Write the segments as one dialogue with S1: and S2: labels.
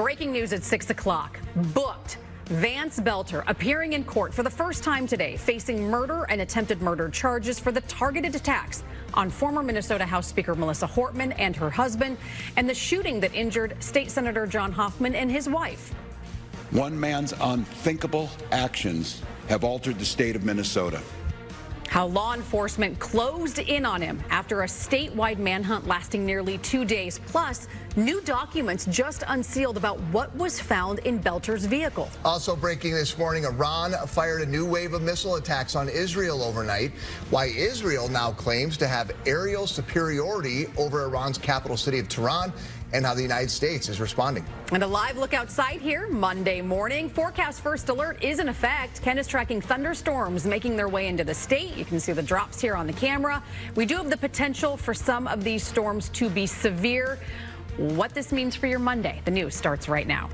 S1: Breaking news at 6 o'clock. Booked. Vance Belter appearing in court for the first time today, facing murder and attempted murder charges for the targeted attacks on former Minnesota House Speaker Melissa Hortman and her husband, and the shooting that injured State Senator John Hoffman and his wife.
S2: One man's unthinkable actions have altered the state of Minnesota.
S1: How law enforcement closed in on him after a statewide manhunt lasting nearly 2 days. Plus, new documents just unsealed about what was found in Belter's vehicle.
S3: Also breaking this morning, Iran fired a new wave of missile attacks on Israel overnight. Why Israel now claims to have aerial superiority over Iran's capital city of Tehran, and how the United States is responding.
S1: And a live look outside here Monday morning. Forecast first alert is in effect. Ken is tracking thunderstorms making their way into the state. You can see the drops here on the camera. We do have the potential for some of these storms to be severe. What this means for your Monday, the news starts right now.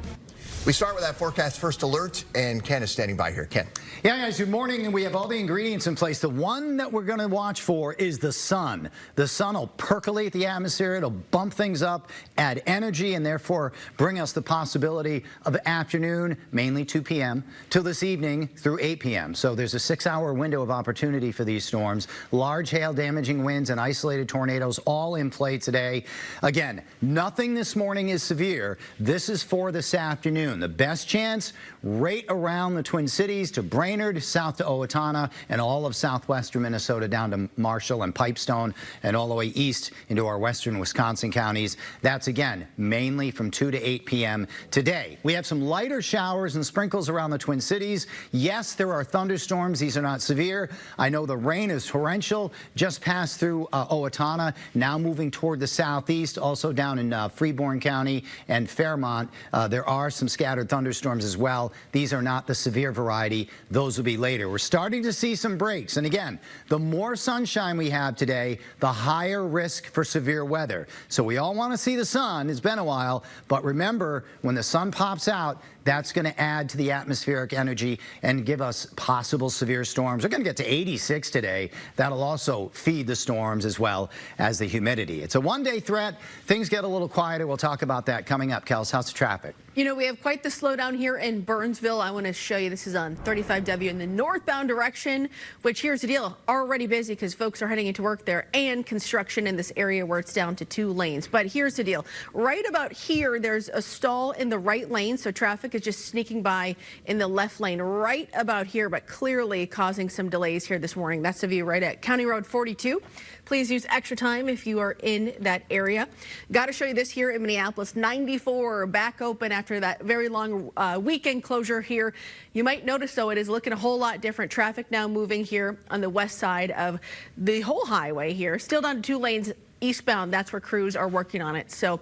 S3: We start with that forecast first alert, and Ken is standing by here. Ken.
S4: Yeah, guys, good morning, and we have all the ingredients in place. The one that we're going to watch for is the sun. The sun will percolate the atmosphere, it'll bump things up, add energy, and therefore bring us the possibility of afternoon, mainly 2 p.m., till this evening through 8 p.m. So there's a 6-hour window of opportunity for these storms. Large hail-damaging winds and isolated tornadoes all in play today. Again, nothing this morning is severe. This is for this afternoon. The best chance right around the Twin Cities to Brainerd, south to Owatonna, and all of southwestern Minnesota down to Marshall and Pipestone, and all the way east into our western Wisconsin counties. That's, again, mainly from 2 to 8 p.m. today. We have some lighter showers and sprinkles around the Twin Cities. Yes, there are thunderstorms. These are not severe. I know the rain is torrential, just passed through Owatonna, now moving toward the southeast, also down in Freeborn County and Fairmont. There are some scattered thunderstorms as well. These are not the severe variety. Those will be later. We're starting to see some breaks. And again, the more sunshine we have today, the higher risk for severe weather. So we all want to see the sun. It's been a while. But remember, when the sun pops out, that's going to add to the atmospheric energy and give us possible severe storms. We're going to get to 86 today. That'll also feed the storms as well as the humidity. It's a one-day threat. Things get a little quieter. We'll talk about that coming up. Kels, how's the traffic?
S5: You know, we have quite the slowdown here in Burnsville. I want to show you, this is on 35W in the northbound direction, which, here's the deal, already busy because folks are heading into work there, and construction in this area where it's down to 2 lanes. But here's the deal. Right about here, there's a stall in the right lane, so traffic is just sneaking by in the left lane right about here, but clearly causing some delays here this morning. That's the view right at County Road 42. Please use extra time if you are in that area. Got to show you this here in Minneapolis. 94 back open after that very long weekend closure here. You might notice, though, it is looking a whole lot different. Traffic now moving here on the west side of the whole highway here. Still down to 2 lanes eastbound. That's where crews are working on it. So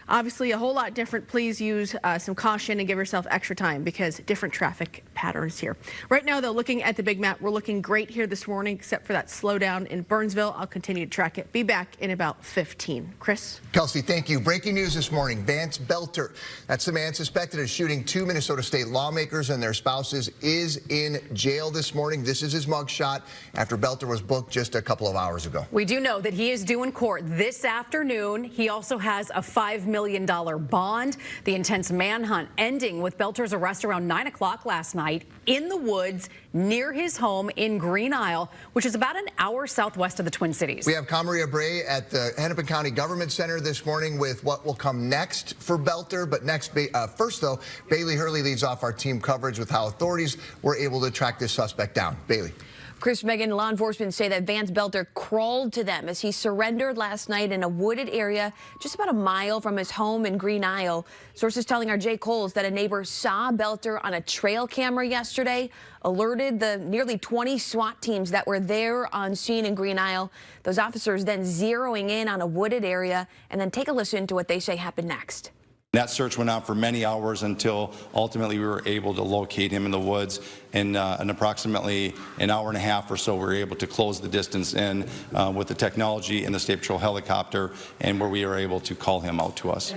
S5: obviously a whole lot different. Please use some caution and give yourself extra time because different traffic patterns here. Right now, though, looking at the big map, we're looking great here this morning, except for that slowdown in Burnsville. I'll continue to track it. Be back in about 15. Chris?
S3: Kelsey, thank you. Breaking news this morning. Vance Belter, that's the man suspected of shooting 2 Minnesota state lawmakers and their spouses, is in jail this morning. This is his mugshot after Belter was booked just a couple of hours ago.
S1: We do know that he is due in court this afternoon. He also has a $5 million bond. The intense manhunt ending with Belter's arrest around 9 o'clock last night in the woods near his home in Green Isle, which is about an hour southwest of the Twin Cities.
S3: We have Kamaria Bray at the Hennepin County Government Center this morning with what will come next for Belter. But first, though, Bailey Hurley leads off our team coverage with how authorities were able to track this suspect down. Bailey.
S6: Chris, Megan, law enforcement say that Vance Belter crawled to them as he surrendered last night in a wooded area just about a mile from his home in Green Isle. Sources telling our Jay Coles that a neighbor saw Belter on a trail camera yesterday, alerted the nearly 20 SWAT teams that were there on scene in Green Isle. Those officers then zeroing in on a wooded area, and then take a listen to what they say happened next.
S7: That search went on for many hours until ultimately we were able to locate him in the woods. In approximately an hour and a half or so, we were able to close the distance in with the technology in the State Patrol helicopter, and where we were able to call him out to us.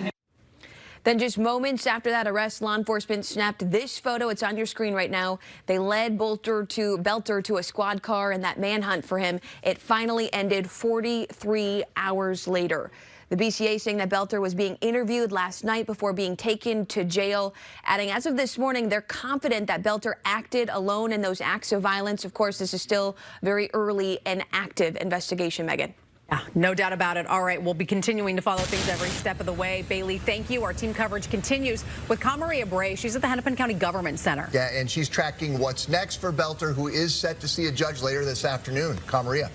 S6: Then just moments after that arrest, law enforcement snapped this photo. It's on your screen right now. They led Belter to a squad car, and that manhunt for him, it finally ended 43 hours later. The BCA saying that Belter was being interviewed last night before being taken to jail, adding as of this morning, they're confident that Belter acted alone in those acts of violence. Of course, this is still very early and active investigation, Megan.
S1: Yeah, no doubt about it. All right, we'll be continuing to follow things every step of the way. Bailey, thank you. Our team coverage continues with Maria Bray. She's at the Hennepin County Government Center.
S3: Yeah, and she's tracking what's next for Belter, who is set to see a judge later this afternoon. Maria.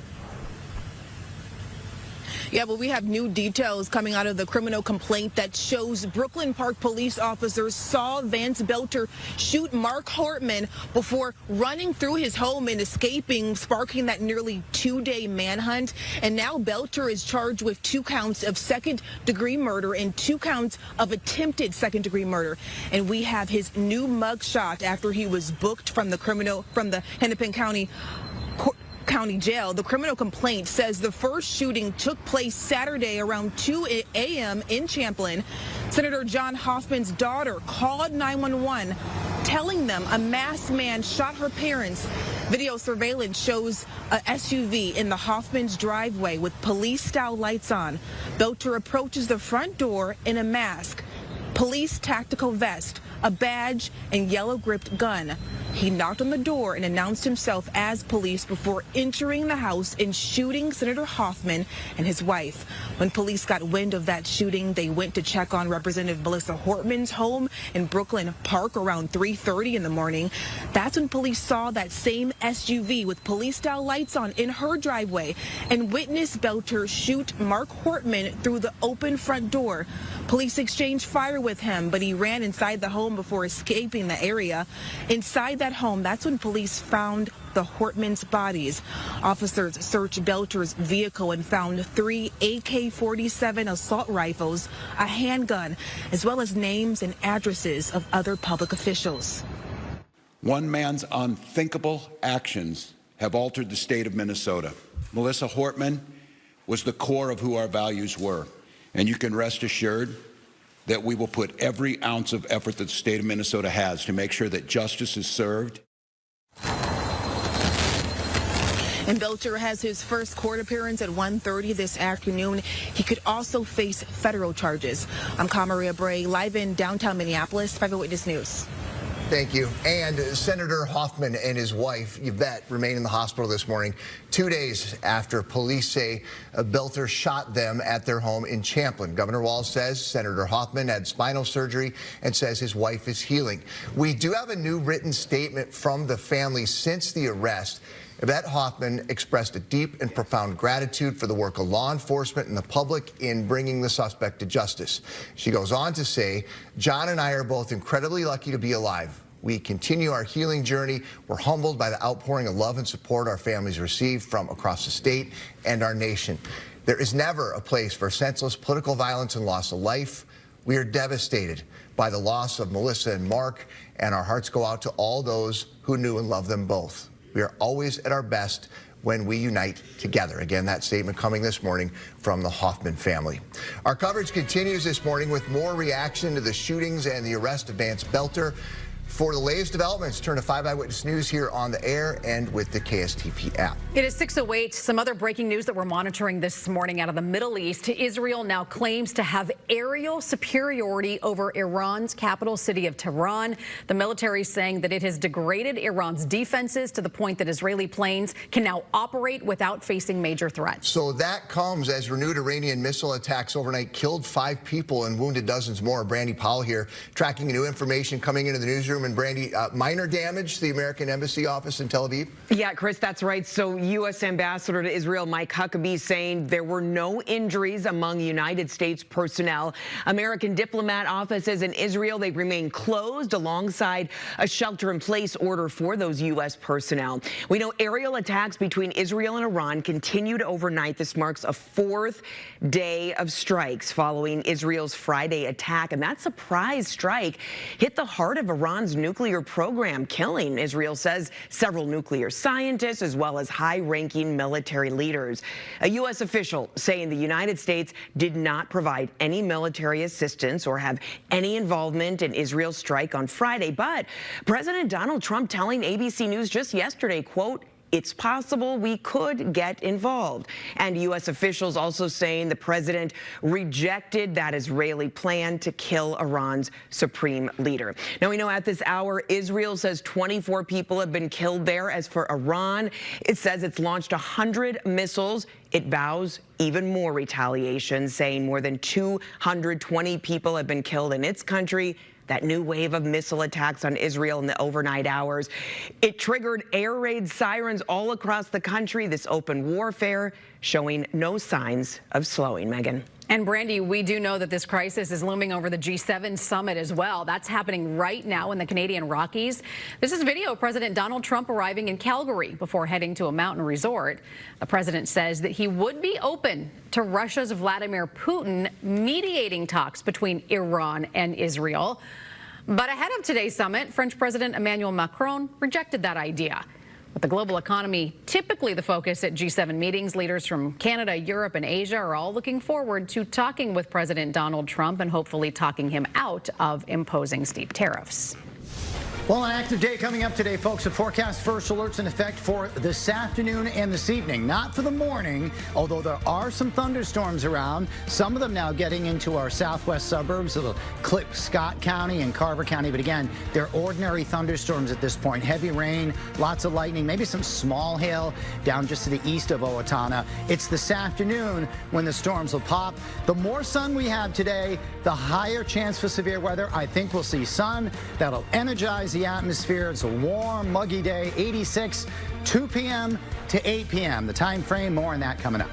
S8: Yeah, well, we have new details coming out of the criminal complaint that shows Brooklyn Park police officers saw Vance Belter shoot Mark Hartman before running through his home and escaping, sparking that nearly 2-day manhunt. And now Belter is charged with 2 counts of second-degree murder and 2 counts of attempted second-degree murder. And we have his new mugshot after he was booked from the Hennepin County Jail. The criminal complaint says the first shooting took place Saturday around 2 a.m. in Champlin. Senator John Hoffman's daughter called 911, telling them a masked man shot her parents. Video surveillance shows a SUV in the Hoffman's driveway with police-style lights on. Belter approaches the front door in a mask, police tactical vest, a badge, and yellow-gripped gun. He knocked on the door and announced himself as police before entering the house and shooting Senator Hoffman and his wife. When police got wind of that shooting, they went to check on Representative Melissa Hortman's home in Brooklyn Park around 3:30 in the morning. That's when police saw that same SUV with police-style lights on in her driveway and witnessed Belter shoot Mark Hortman through the open front door. Police exchanged fire with him, but he ran inside the home before escaping the area. Inside that home, that's when police found the Hortman's bodies. Officers searched Belter's vehicle and found 3 AK-47 assault rifles, a handgun, as well as names and addresses of other public officials.
S2: One man's unthinkable actions have altered the state of Minnesota. Melissa Hortman was the core of who our values were, and you can rest assured that we will put every ounce of effort that the state of Minnesota has to make sure that justice is served.
S8: And Belter has his first court appearance at 1:30 this afternoon. He could also face federal charges. I'm Maria Bray, live in downtown Minneapolis, 5 Eyewitness News.
S3: Thank you. And Senator Hoffman and his wife, Yvette, remain in the hospital this morning, 2 days after police say Belter shot them at their home in Champlin. Governor Walz says Senator Hoffman had spinal surgery and says his wife is healing. We do have a new written statement from the family since the arrest. Yvette Hoffman expressed a deep and profound gratitude for the work of law enforcement and the public in bringing the suspect to justice. She goes on to say, John and I are both incredibly lucky to be alive. We continue our healing journey. We're humbled by the outpouring of love and support our families receive from across the state and our nation. There is never a place for senseless political violence and loss of life. We are devastated by the loss of Melissa and Mark, and our hearts go out to all those who knew and loved them both. We are always at our best when we unite together. Again, that statement coming this morning from the Hoffman family. Our coverage continues this morning with more reaction to the shootings and the arrest of Vance Belter. For the latest developments, turn to 5 Eyewitness News here on the air and with the KSTP app.
S1: It is 6:08. Some other breaking news that we're monitoring this morning out of the Middle East. Israel now claims to have aerial superiority over Iran's capital city of Tehran. The military is saying that it has degraded Iran's defenses to the point that Israeli planes can now operate without facing major threats.
S3: So that comes as renewed Iranian missile attacks overnight killed 5 people and wounded dozens more. Brandy Powell here tracking new information coming into the newsroom. And Brandy, minor damage to the American Embassy office in Tel Aviv?
S9: Yeah, Chris, that's right. So U.S. Ambassador to Israel Mike Huckabee saying there were no injuries among United States personnel. American diplomat offices in Israel, they remain closed alongside a shelter-in-place order for those U.S. personnel. We know aerial attacks between Israel and Iran continued overnight. This marks a 4th day of strikes following Israel's Friday attack. And that surprise strike hit the heart of Iran's Iran's nuclear program, killing, Israel says, several nuclear scientists as well as high-ranking military leaders. A U.S. official saying the United States did not provide any military assistance or have any involvement in Israel's strike on Friday, but President Donald Trump telling ABC News just yesterday, quote, "It's possible we could get involved." And U.S. officials also saying the president rejected that Israeli plan to kill Iran's supreme leader. Now, we know at this hour, Israel says 24 people have been killed there. As for Iran, it says it's launched 100 missiles. It vows even more retaliation, saying more than 220 people have been killed in its country. That new wave of missile attacks on Israel in the overnight hours. It triggered air raid sirens all across the country. This open warfare showing no signs of slowing, Megan.
S1: And Brandy, we do know that this crisis is looming over the G7 summit as well. That's happening right now in the Canadian Rockies. This is video of President Donald Trump arriving in Calgary before heading to a mountain resort. The president says that he would be open to Russia's Vladimir Putin mediating talks between Iran and Israel. But ahead of today's summit, French President Emmanuel Macron rejected that idea. With the global economy typically the focus at G7 meetings, leaders from Canada, Europe, and Asia are all looking forward to talking with President Donald Trump and hopefully talking him out of imposing steep tariffs.
S4: Well, an active day coming up today, folks. A forecast first alerts in effect for this afternoon and this evening. Not for the morning, although there are some thunderstorms around. Some of them now getting into our southwest suburbs. It'll clip Scott County and Carver County. But again, they're ordinary thunderstorms at this point. Heavy rain, lots of lightning, maybe some small hail down just to the east of Owatonna. It's this afternoon when the storms will pop. The more sun we have today, the higher chance for severe weather. I think we'll see sun. That'll energize the atmosphere. It's a warm, muggy day. 86, 2 p.m. to 8 p.m. The time frame, more on that coming up.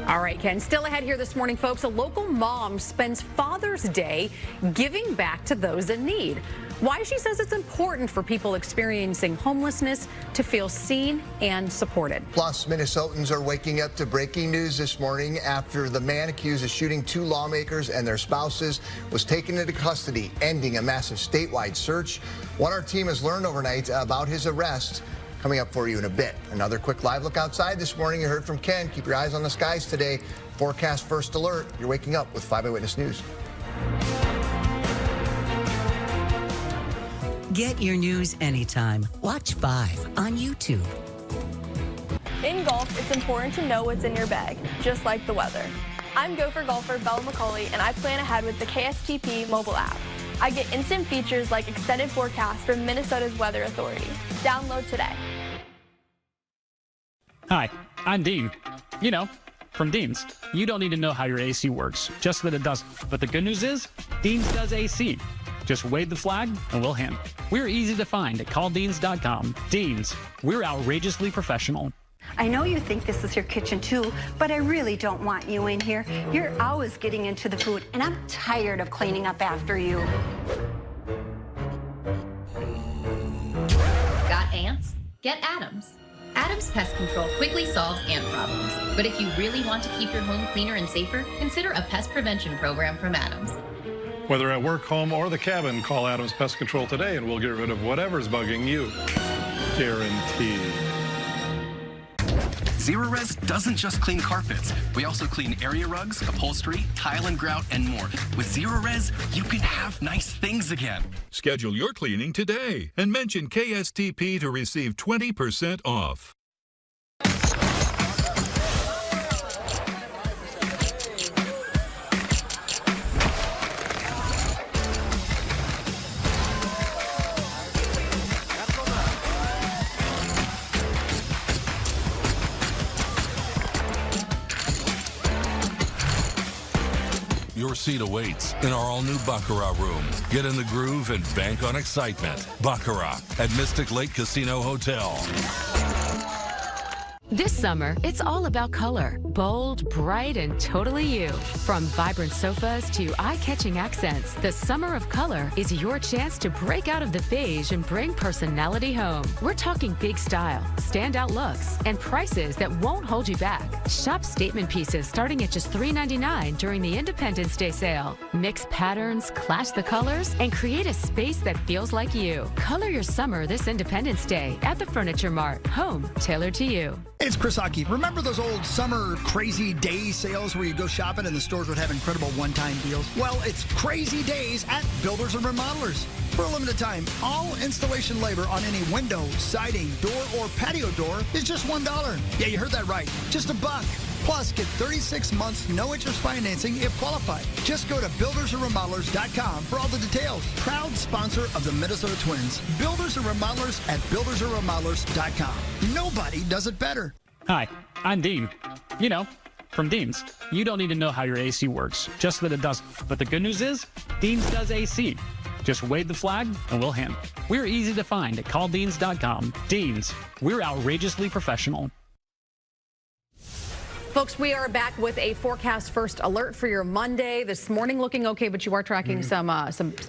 S1: All right, Ken, still ahead here this morning, folks. A local mom spends Father's Day giving back to those in need. Why she says it's important for people experiencing homelessness to feel seen and supported.
S3: Plus, Minnesotans are waking up to breaking news this morning after the man accused of shooting 2 lawmakers and their spouses was taken into custody, ending a massive statewide search. What our team has learned overnight about his arrest. Coming up for you in a bit. Another quick live look outside this morning. You heard from Ken. Keep your eyes on the skies today. Forecast first alert. You're waking up with 5 Eyewitness News.
S10: Get your news anytime. Watch 5 on YouTube.
S11: In golf, it's important to know what's in your bag, just like the weather. I'm Gopher golfer Bella McCauley, and I plan ahead with the Kstp mobile app. I get instant features like extended forecasts from Minnesota's Weather Authority. Download today.
S12: Hi, I'm Dean. You know, from Dean's. You don't need to know how your AC works, just that it doesn't. But the good news is, Dean's does AC. Just wave the flag and we'll handle it. We're easy to find at calldeans.com. Dean's, we're outrageously professional.
S13: I know you think this is your kitchen too, but I really don't want you in here. You're always getting into the food, and I'm tired of cleaning up after you.
S14: Got ants? Get Adams. Adams Pest Control quickly solves ant problems. But if you really want to keep your home cleaner and safer, consider a pest prevention program from Adams.
S15: Whether at work, home, or the cabin, call Adams Pest Control today and we'll get rid of whatever's bugging you. Guaranteed.
S16: Zero-Res doesn't just clean carpets. We also clean area rugs, upholstery, tile and grout, and more. With Zero-Res, you can have nice things again.
S17: Schedule your cleaning today and mention KSTP to receive 20% off. Your seat awaits in our all-new Baccarat room. Get in the groove and bank on excitement. Baccarat at Mystic Lake Casino Hotel.
S18: This summer, it's all about color. Bold, bright, and totally you. From vibrant sofas to eye-catching accents, the summer of color is your chance to break out of the beige and bring personality home. We're talking big style, standout looks, and prices that won't hold you back. Shop statement pieces starting at just $3.99 during the Independence Day sale. Mix patterns, clash the colors, and create a space that feels like you. Color your summer this Independence Day at the Furniture Mart. Home tailored to you.
S19: It's Chris Hockey. Remember those old summer crazy day sales where you go shopping and the stores would have incredible one-time deals? Well, it's crazy days at Builders and Remodelers. For a limited time, all installation labor on any window, siding, door, or patio door is just $1. Yeah, you heard that right. Just $1. Plus, get 36 months no-interest financing if qualified. Just go to buildersandremodelers.com for all the details. Proud sponsor of the Minnesota Twins. Builders and Remodelers at buildersandremodelers.com. Nobody does it better.
S12: Hi, I'm Dean. You know, from Dean's. You don't need to know how your AC works, just that it doesn't. But the good news is, Dean's does AC. Just wave the flag and we'll handle it. We're easy to find at calldeans.com. Dean's, we're outrageously professional.
S1: Folks, we are back with a forecast first alert for your Monday. This morning looking okay, but you are tracking some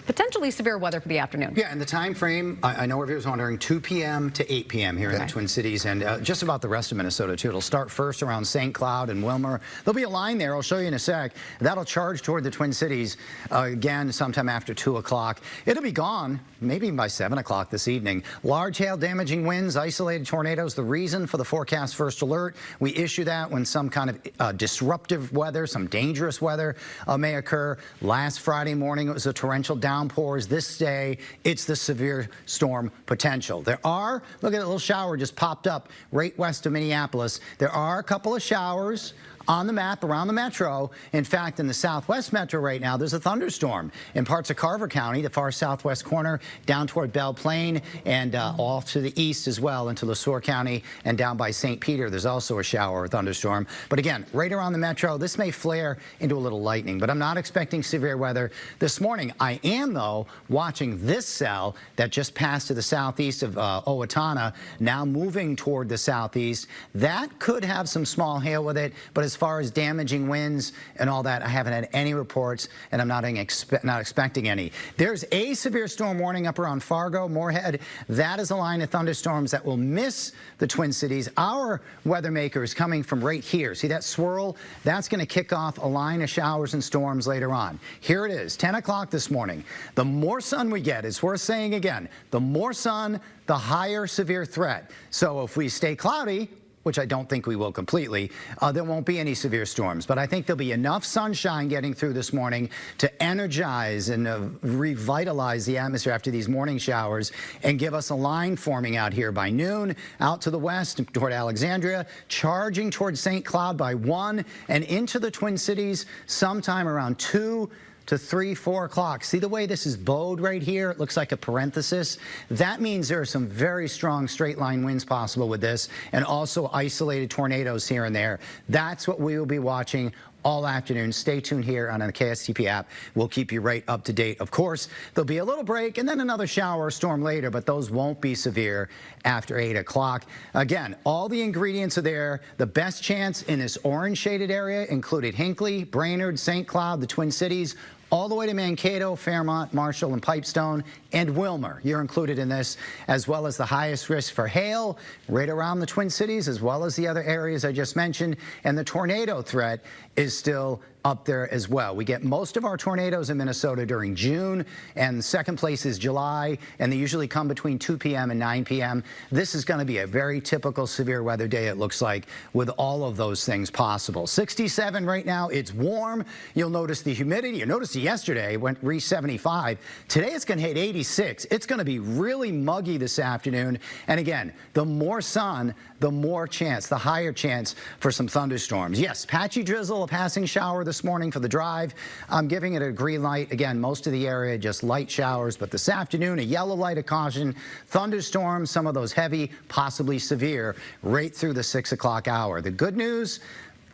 S1: potentially severe weather for the afternoon.
S4: Yeah, and the time frame, I know everyone's wondering, 2 p.m. to 8 p.m. here in the Twin Cities, and just about the rest of Minnesota, too. It'll start first around St. Cloud and Wilmer. There'll be a line there, I'll show you in a sec. That'll charge toward the Twin Cities again sometime after 2 o'clock. It'll be gone maybe by 7 o'clock this evening. Large hail, damaging winds, isolated tornadoes. The reason for the forecast first alert, we issue that when some kind of disruptive weather, some dangerous weather may occur. Last Friday morning, it was the torrential downpours. This day, it's the severe storm potential. There are, look at that little shower just popped up right west of Minneapolis. There are a couple of showers on the map around the metro. In fact, in the southwest metro right now, there's a thunderstorm in parts of Carver County, the far southwest corner, down toward Belle Plaine, and off to the east as well into LeSueur County, and down by St. Peter, there's also a shower or thunderstorm. But again, right around the metro, this may flare into a little lightning, but I'm not expecting severe weather this morning. I am, though, watching this cell that just passed to the southeast of Owatonna, now moving toward the southeast. That could have some small hail with it, but as far as damaging winds and all that, I haven't had any reports, and I'm not expecting any. There's a severe storm warning up around Fargo, Moorhead. That is a line of thunderstorms that will miss the Twin Cities. Our weather maker is coming from right here. See that swirl? That's going to kick off a line of showers and storms later on. Here it is, 10 o'clock this morning. The more sun we get, it's worth saying again, the more sun, the higher severe threat. So if we stay cloudy, which I don't think we will completely, there won't be any severe storms. But I think there'll be enough sunshine getting through this morning to energize and revitalize the atmosphere after these morning showers and give us a line forming out here by noon, out to the west toward Alexandria, charging toward St. Cloud by 1, and into the Twin Cities sometime around 2 to 3, 4 o'clock. See the way this is bowed right here? It looks like a parenthesis. That means there are some very strong straight line winds possible with this, and also isolated tornadoes here and there. That's what we will be watching all afternoon. Stay tuned here on the KSTP app. We'll keep you right up to date. Of course, there'll be a little break and then another shower or storm later, but those won't be severe after 8 o'clock. Again, all the ingredients are there. The best chance in this orange shaded area included Hinckley, Brainerd, St. Cloud, the Twin Cities, all the way to Mankato, Fairmont, Marshall, and Pipestone, and Wilmer. You're included in this, as well as the highest risk for hail right around the Twin Cities, as well as the other areas I just mentioned. And the tornado threat is still up there as well. We get most of our tornadoes in Minnesota during June, and second place is July, and they usually come between 2 p.m. and 9 p.m. This is going to be a very typical severe weather day, it looks like, with all of those things possible. 67 right now. It's warm. You'll notice the humidity. You noticed it yesterday. It reached 75. Today it's going to hit 86. It's going to be really muggy this afternoon. And again, the more sun, the more chance, the higher chance for some thunderstorms. Yes, patchy drizzle, a passing shower this morning for the drive. I'm giving it a green light. Again, most of the area just light showers, but this afternoon, a yellow light of caution, thunderstorms, some of those heavy, possibly severe, right through the 6 o'clock hour. The good news,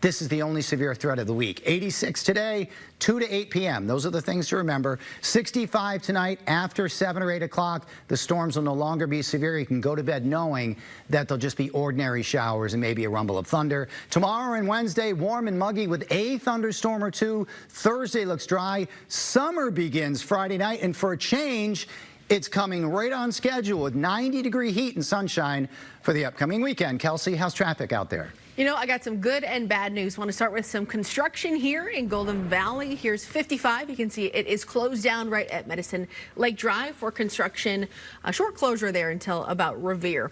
S4: this is the only severe threat of the week. 86 today, 2 to 8 p.m. Those are the things to remember. 65 tonight after 7 or 8 o'clock. The storms will no longer be severe. You can go to bed knowing that they'll just be ordinary showers and maybe a rumble of thunder. Tomorrow and Wednesday, warm and muggy with a thunderstorm or two. Thursday looks dry. Summer begins Friday night, and for a change, it's coming right on schedule with 90-degree heat and sunshine for the upcoming weekend. Kelsey, how's traffic out there?
S5: You know, I got some good and bad news. Want to start with some construction here in Golden Valley. Here's 55. You can see it is closed down right at Medicine Lake Drive for construction. A short closure there until about Revere.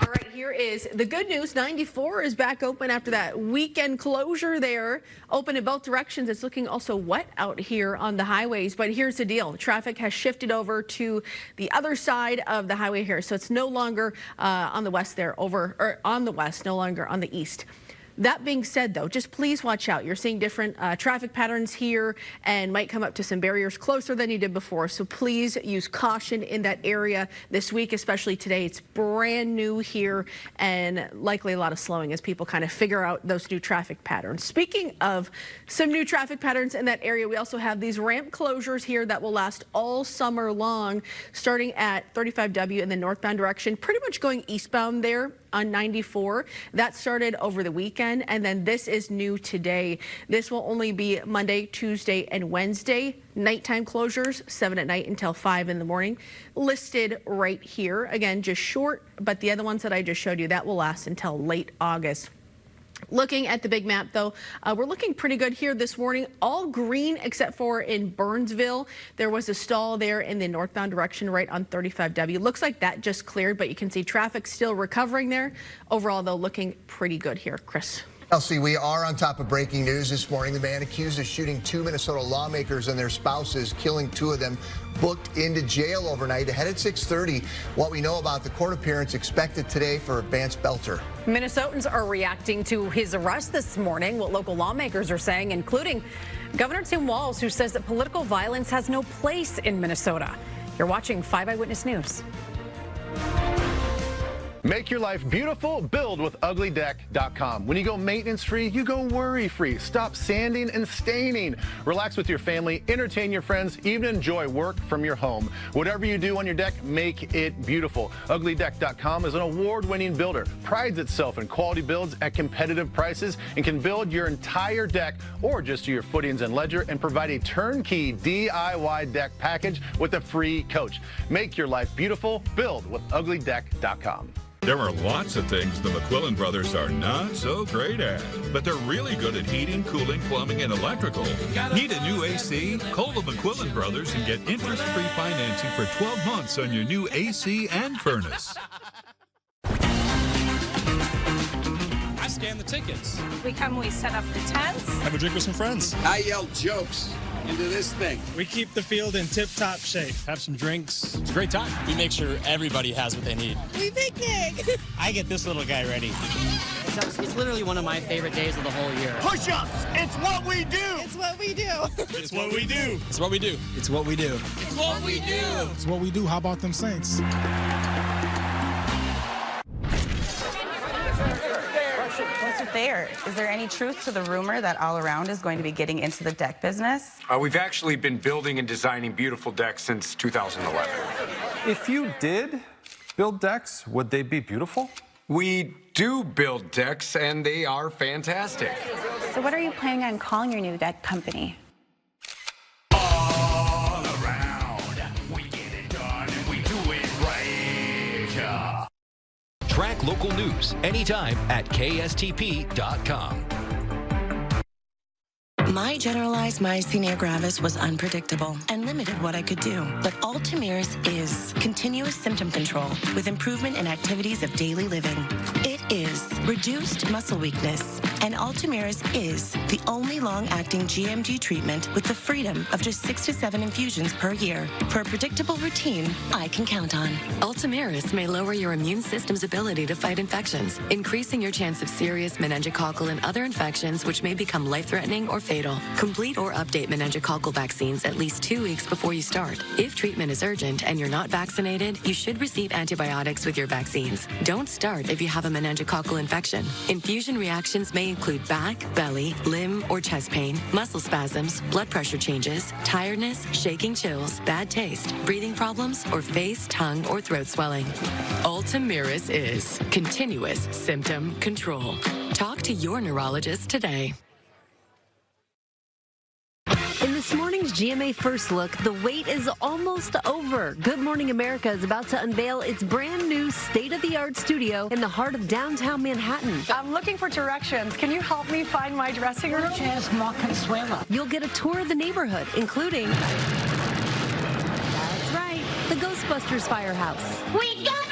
S5: All right, here is the good news. 94 is back open after that weekend closure there. Open in both directions. It's looking also wet out here on the highways. But here's the deal. Traffic has shifted over to the other side of the highway here. So it's no longer on the west there, on the west, no longer on the east. That being said, though, just please watch out. You're seeing different traffic patterns here and might come up to some barriers closer than you did before. So please use caution in that area this week, especially today. It's brand new here and likely a lot of slowing as people kind of figure out those new traffic patterns. Speaking of some new traffic patterns in that area, we also have these ramp closures here that will last all summer long, starting at 35W in the northbound direction, pretty much going eastbound there on 94. That started over the weekend, and then this is new today. This will only be Monday, Tuesday, and Wednesday. Nighttime closures, 7 at night until 5 in the morning, listed right here. Again, just short, but the other ones that I just showed you, that will last until late August. Looking at the big map, though, we're looking pretty good here this morning. All green except for in Burnsville. There was a stall there in the northbound direction right on 35W. Looks like that just cleared, but you can see traffic still recovering there. Overall, though, looking pretty good here. Chris.
S3: Elsie, we are on top of breaking news this morning. The man accused of shooting 2 Minnesota lawmakers and their spouses, killing 2 of them, booked into jail overnight ahead at 6:30. What we know about the court appearance expected today for Vance Belter.
S1: Minnesotans are reacting to his arrest this morning, what local lawmakers are saying, including Governor Tim Walz, who says that political violence has no place in Minnesota. You're watching 5 Eyewitness News.
S20: Make your life beautiful, build with uglydeck.com. When you go maintenance-free, you go worry-free. Stop sanding and staining. Relax with your family, entertain your friends, even enjoy work from your home. Whatever you do on your deck, make it beautiful. Uglydeck.com is an award-winning builder, prides itself in quality builds at competitive prices, and can build your entire deck or just do your footings and ledger and provide a turnkey DIY deck package with a free coach. Make your life beautiful, build with uglydeck.com.
S21: There are lots of things the McQuillan brothers are not so great at, but they're really good at heating, cooling, plumbing, and electrical. Need a new AC? Call the McQuillan brothers and get interest-free financing for 12 months on your new AC and furnace.
S22: I scan the tickets.
S23: We come, we set up the tents.
S22: Have a drink with some friends.
S24: I yell jokes into this thing.
S22: We keep the field in tip-top shape. Have some drinks. It's a great time. We make sure everybody has what they need.
S23: We picnic.
S22: I get this little guy ready.
S25: It's literally one of my favorite days of the whole year.
S23: Push-ups. It's what we do. It's what we do.
S22: It's what we do. It's what we do.
S24: It's what we do.
S23: It's what we do.
S22: It's what we do. How about them Saints?
S23: Is there any truth to the rumor that All Around is going to be getting into the deck business?
S26: We've actually been building and designing beautiful decks since 2011.
S27: If you did build decks, would they be beautiful?
S26: We do build decks, and they are fantastic.
S23: So what are you planning on calling your new deck company?
S24: All around, we get it done and we do it right.
S28: Track local news anytime at kstp.com.
S29: My generalized myasthenia gravis was unpredictable and limited what I could do. But Ultomiris is continuous symptom control with improvement in activities of daily living. It is reduced muscle weakness, and Ultomiris is the only long-acting GMG treatment with the freedom of just 6 to 7 infusions per year for a predictable routine I can count on.
S30: Ultomiris may lower your immune system's ability to fight infections, increasing your chance of serious meningococcal and other infections which may become life-threatening or fatal. fatal. Complete or update meningococcal vaccines at least 2 weeks before you start. If treatment is urgent and you're not vaccinated, you should receive antibiotics with your vaccines. Don't start if you have a meningococcal infection. Infusion reactions may include back, belly, limb, or chest pain, muscle spasms, blood pressure changes, tiredness, shaking chills, bad taste, breathing problems, or face, tongue, or throat swelling. Ultomiris is continuous symptom control. Talk to your neurologist today.
S2: In this morning's GMA First Look, the wait is almost over. Good Morning America is about to unveil its brand new state-of-the-art studio in the heart of downtown Manhattan.
S6: I'm looking for directions. Can you help me find my dressing room?
S2: You'll get a tour of the neighborhood, including... That's right, the Ghostbusters firehouse.
S7: We got one!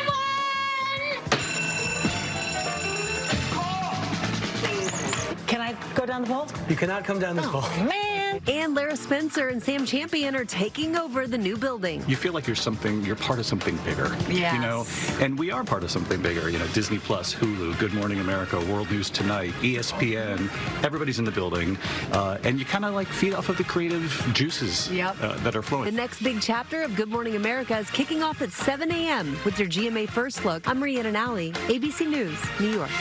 S6: Can I go down the pole?
S8: You cannot come down this pole.
S6: Man!
S2: And Lara Spencer and Sam Champion are taking over the new building.
S9: You feel like you're part of something bigger.
S2: Yes.
S9: You know, and we are part of something bigger. You know, Disney Plus, Hulu, Good Morning America, World News Tonight, ESPN. Everybody's in the building, and you kind of like feed off of the creative juices that are flowing.
S2: The next big chapter of Good Morning America is kicking off at 7 a.m. with your GMA First Look. I'm Rhiannon Alley, ABC News, New York.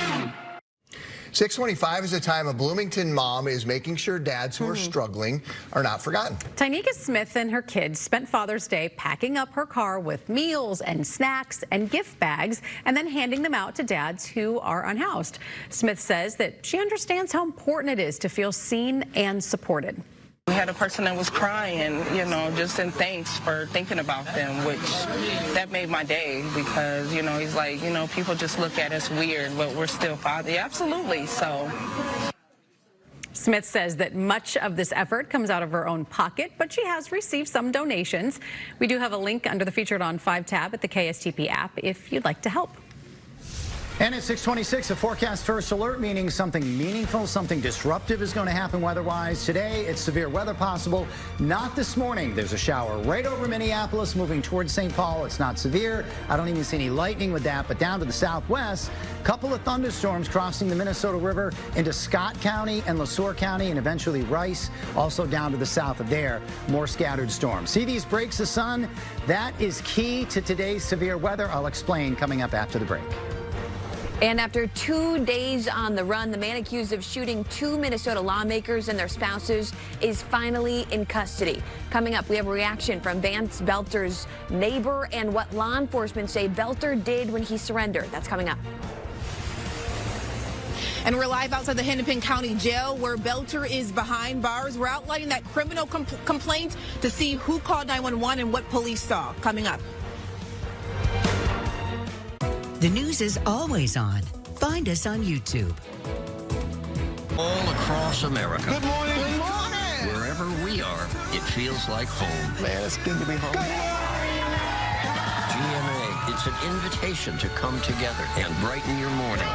S3: 6:25 is the time a Bloomington mom is making sure dads who are struggling are not forgotten.
S1: Tynika Smith and her kids spent Father's Day packing up her car with meals and snacks and gift bags and then handing them out to dads who are unhoused. Smith says that she understands how important it is to feel seen and supported.
S10: We had a person that was crying, you know, just in thanks for thinking about them, which that made my day because, you know, he's like, you know, people just look at us weird, but we're still father. Yeah, absolutely. So.
S1: Smith says that much of this effort comes out of her own pocket, but she has received some donations. We do have a link under the Featured on 5 tab at the KSTP app if you'd like to help.
S4: And at 6:26, a forecast first alert, meaning something meaningful, something disruptive is going to happen weather-wise. Today, it's severe weather possible. Not this morning. There's a shower right over Minneapolis, moving towards St. Paul. It's not severe. I don't even see any lightning with that. But down to the southwest, a couple of thunderstorms crossing the Minnesota River into Scott County and LeSueur County and eventually Rice. Also down to the south of there, more scattered storms. See these breaks of sun? That is key to today's severe weather. I'll explain coming up after the break.
S11: And after 2 days on the run, the man accused of shooting 2 Minnesota lawmakers and their spouses is finally in custody. Coming up, we have a reaction from Vance Belter's neighbor and what law enforcement say Belter did when he surrendered. That's coming up.
S13: And we're live outside the Hennepin County Jail where Belter is behind bars. We're outlining that criminal complaint to see who called 911 and what police saw. Coming up.
S14: The news is always on. Find us on YouTube.
S15: All across America.
S14: Good morning.
S15: Good morning. Wherever we are, it feels like home.
S14: Man, it's good to be home.
S15: GMA, it's an invitation to come together and brighten your morning.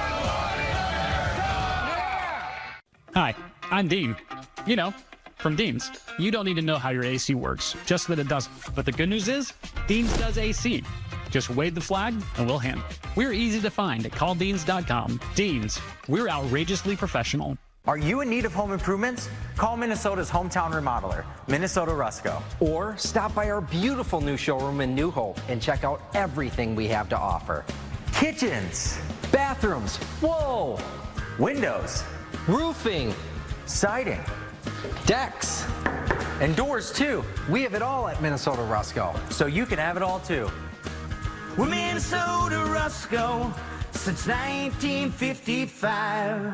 S12: Hi, I'm Dean. You know, from Dean's. You don't need to know how your AC works, just that it doesn't. But the good news is, Dean's does AC. Just wave the flag and we'll handle it. We're easy to find at calldeans.com. Deans, we're outrageously professional.
S31: Are you in need of home improvements? Call Minnesota's hometown remodeler, Minnesota Rusco.
S32: Or stop by our beautiful new showroom in New Hope and check out everything we have to offer.
S31: Kitchens, bathrooms, whoa, windows,
S32: Roofing,
S31: siding,
S32: decks, and doors too. We have it all at Minnesota Rusco.
S31: so you can have it all too.
S24: We're Minnesota Rusco since 1955.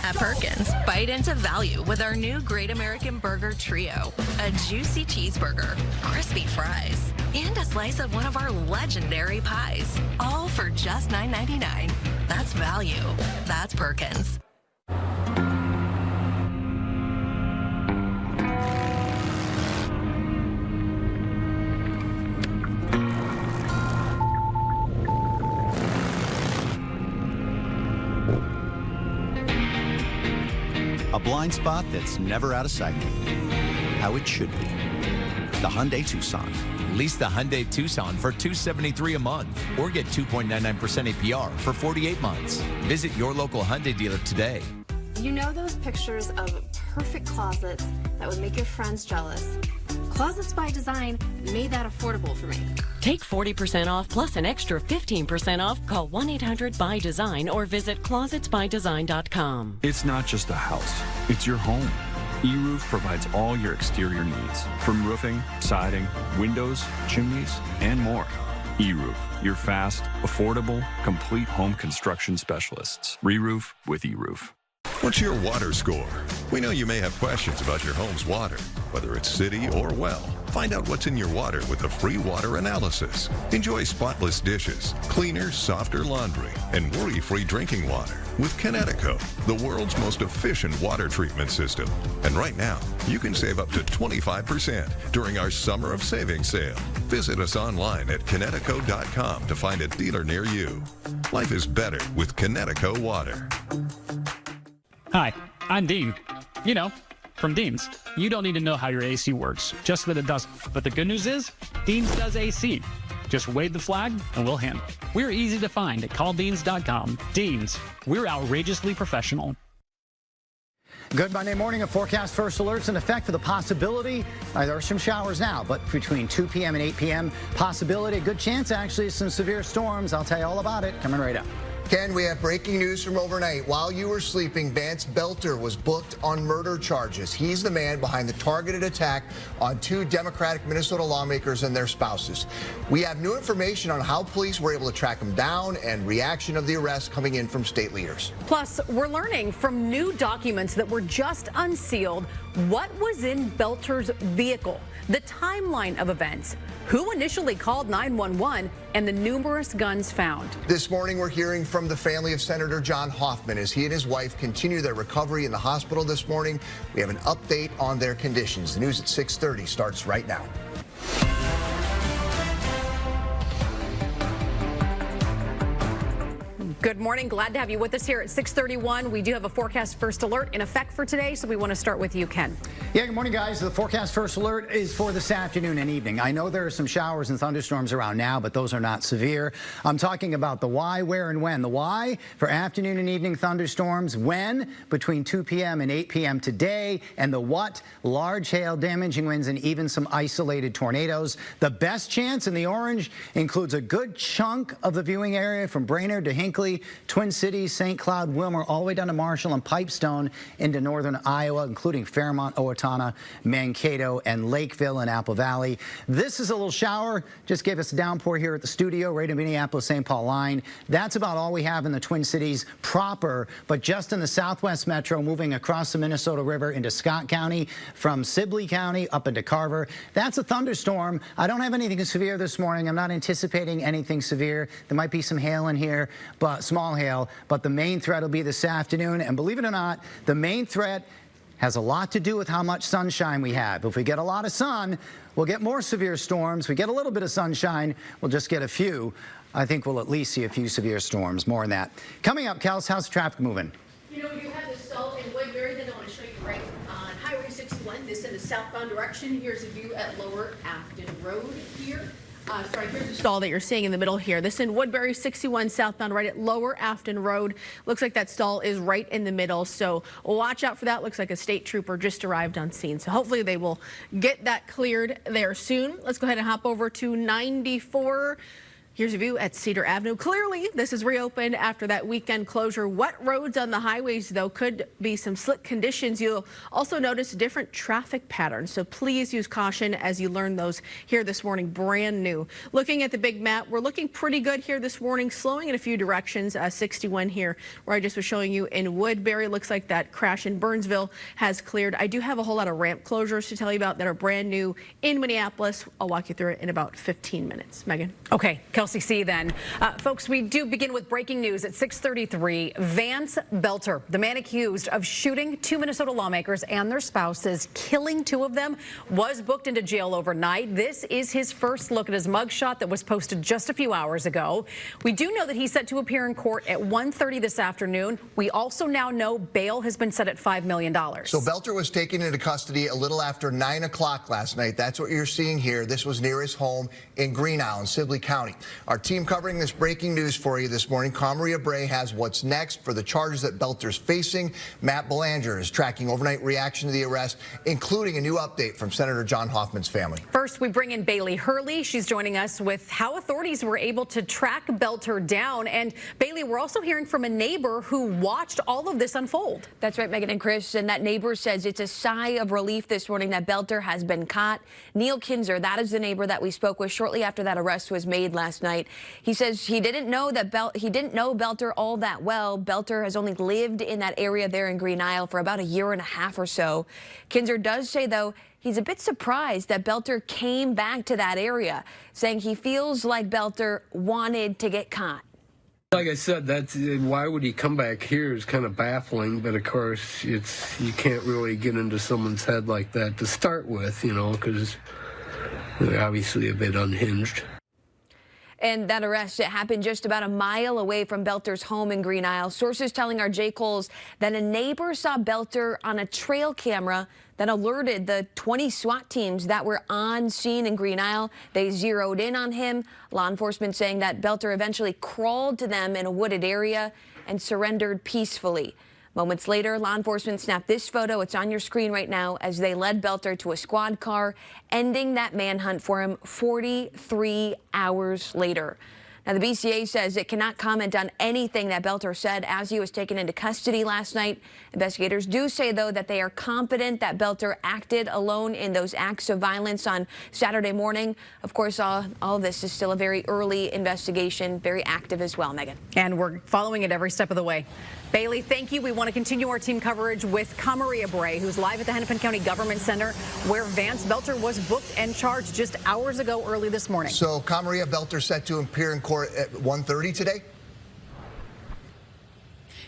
S33: At Perkins, bite into value with our new Great American Burger Trio. A juicy cheeseburger, crispy fries, and a slice of one of our legendary pies. All for just $9.99. That's value. That's Perkins.
S34: A blind spot that's never out of sight. How it should be. The Hyundai Tucson.
S35: Lease the Hyundai Tucson for $273 a month or get 2.99% APR for 48 months. Visit your local Hyundai dealer today.
S36: You know those pictures of
S5: perfect closets that would make your friends jealous. Closets by Design made that affordable for me.
S7: Take 40% off plus an extra 15% off. Call 1-800-BY-DESIGN or visit closetsbydesign.com.
S8: It's not just a house, it's your home. E-Roof provides all your exterior needs, from roofing, siding, windows, chimneys, and more. E-Roof, your fast, affordable, complete home construction specialists. Re-roof with E-Roof.
S16: What's your water score? We know you may have questions about your home's water, whether it's city or well. Find out what's in your water with a free water analysis. Enjoy spotless dishes, cleaner, softer laundry, and worry-free drinking water with Connecticut, the world's most efficient water treatment system. And right now, you can save up to 25% during our Summer of Savings sale. Visit us online at Connecticut.com to find a dealer near you. Life is better with Connecticut water.
S12: Hi, I'm Dean. You know, from Dean's. You don't need to know how your AC works, just that it does. But the good news is, Dean's does AC. Just wave the flag and we'll handle it. We're easy to find at calldeans.com. Dean's, we're outrageously professional.
S4: Good Monday morning. A forecast first alerts in effect for the possibility. There are some showers now, but between 2 p.m. and 8 p.m., possibility, a good chance actually, some severe storms. I'll tell you all about it coming right up.
S3: Ken, we have breaking news from overnight. While you were sleeping, Vance Belter was booked on murder charges. He's the man behind the targeted attack on 2 Democratic Minnesota lawmakers and their spouses. We have new information on how police were able to track him down and reaction of the arrest coming in from state leaders.
S1: Plus, we're learning from new documents that were just unsealed what was in Belter's vehicle, the timeline of events, who initially called 911, and the numerous guns found.
S3: This morning, we're hearing from the family of Senator John Hoffman as he and his wife continue their recovery in the hospital this morning. We have an update on their conditions. The news at 6:30 starts right now.
S1: Good morning. Glad to have you with us here at 6:31. We do have a forecast first alert in effect for today, so we want to start with you, Ken.
S4: Yeah, good morning, guys. The forecast first alert is for this afternoon and evening. I know there are some showers and thunderstorms around now, but those are not severe. I'm talking about the why, where, and when. The why for afternoon and evening thunderstorms. When? Between 2 p.m. and 8 p.m. today. And the what? Large hail, damaging winds, and even some isolated tornadoes. The best chance in the orange includes a good chunk of the viewing area from Brainerd to Hinckley, Twin Cities, St. Cloud, Wilmer, all the way down to Marshall and Pipestone into northern Iowa, including Fairmont, Owatonna, Mankato, and Lakeville and Apple Valley. This is a little shower. Just gave us a downpour here at the studio, right in Minneapolis-St. Paul line. That's about all we have in the Twin Cities proper, but just in the southwest metro, moving across the Minnesota River into Scott County, from Sibley County up into Carver. That's a thunderstorm. I don't have anything severe this morning. I'm not anticipating anything severe. There might be some hail in here, but small hail, but the main threat will be this afternoon. And believe it or not, the main threat has a lot to do with how much sunshine we have. If we get a lot of sun, we'll get more severe storms. If we get a little bit of sunshine, we'll just get a few. I think we'll at least see a few severe storms. More on that. Coming up, Kels, how's the traffic moving?
S17: You know, you have the stall in Woodbury that I want to show you right on Highway 61. This in the southbound direction. Here's a view at Lower Afton Road here. Here's the stall that you're seeing in the middle here. This in Woodbury 61 southbound right at Lower Afton Road. Looks like that stall is right in the middle, so watch out for that. Looks like a state trooper just arrived on scene, so hopefully they will get that cleared there soon. Let's go ahead and hop over to 94. Here's a view at Cedar Avenue. Clearly, this is reopened after that weekend closure. Wet roads on the highways, though, could be some slick conditions. You'll also notice different traffic patterns, so please use caution as you learn those here this morning, brand new. Looking at the big map, we're looking pretty good here this morning, slowing in a few directions. 61 here, where I just was showing you in Woodbury. Looks like that crash in Burnsville has cleared. I do have a whole lot of ramp closures to tell you about that are brand new in Minneapolis. I'll walk you through it in about 15 minutes. Megan?
S1: Okay. Kelsey C. then. Folks, we do begin with breaking news at 6:33. Vance Belter, the man accused of shooting 2 Minnesota lawmakers and their spouses, killing 2 of them, was booked into jail overnight. This is his first look at his mugshot that was posted just a few hours ago. We do know that he's set to appear in court at 1:30 this afternoon. We also now know bail has been set at $5 million.
S3: So Belter was taken into custody a little after 9 o'clock last night. That's what you're seeing here. This was near his home in Green Island, Sibley County. Our team covering this breaking news for you this morning. Maria Bray has what's next for the charges that Belter's facing. Matt Belanger is tracking overnight reaction to the arrest, including a new update from Senator John Hoffman's family.
S1: First, we bring in Bailey Hurley. She's joining us with how authorities were able to track Belter down. And Bailey, we're also hearing from a neighbor who watched all of this unfold.
S11: That's right, Megan and Chris. And that neighbor says it's a sigh of relief this morning that Belter has been caught. Neil Kinzer, that is the neighbor that we spoke with shortly after that arrest was made last night. He says he didn't know Belter all that well. Belter has only lived in that area there in Green Isle for about a year and a half or so. Kinzer does say, though, he's a bit surprised that Belter came back to that area, saying he feels like Belter wanted to get caught.
S2: Like I said, that's why would he come back here is kind of baffling, but of course you can't really get into someone's head like that to start with, you know, because they're obviously a bit unhinged.
S11: And that arrest, it happened just about a mile away from Belter's home in Green Isle. Sources telling our J. Coles that a neighbor saw Belter on a trail camera that alerted the 20 SWAT teams that were on scene in Green Isle. They zeroed in on him. Law enforcement saying that Belter eventually crawled to them in a wooded area and surrendered peacefully. Moments later, law enforcement snapped this photo. It's on your screen right now as they led Belter to a squad car, ending that manhunt for him 43 hours later. Now, the BCA says it cannot comment on anything that Belter said as he was taken into custody last night. Investigators do say, though, that they are confident that Belter acted alone in those acts of violence on Saturday morning. Of course, all of this is still a very early investigation, very active as well, Megan.
S1: And we're following it every step of the way. Bailey, thank you. We want to continue our team coverage with Maria Bray, who's live at the Hennepin County Government Center, where Vance Belter was booked and charged just hours ago early this morning.
S3: So, Maria, Belter set to appear in court at 1:30 today?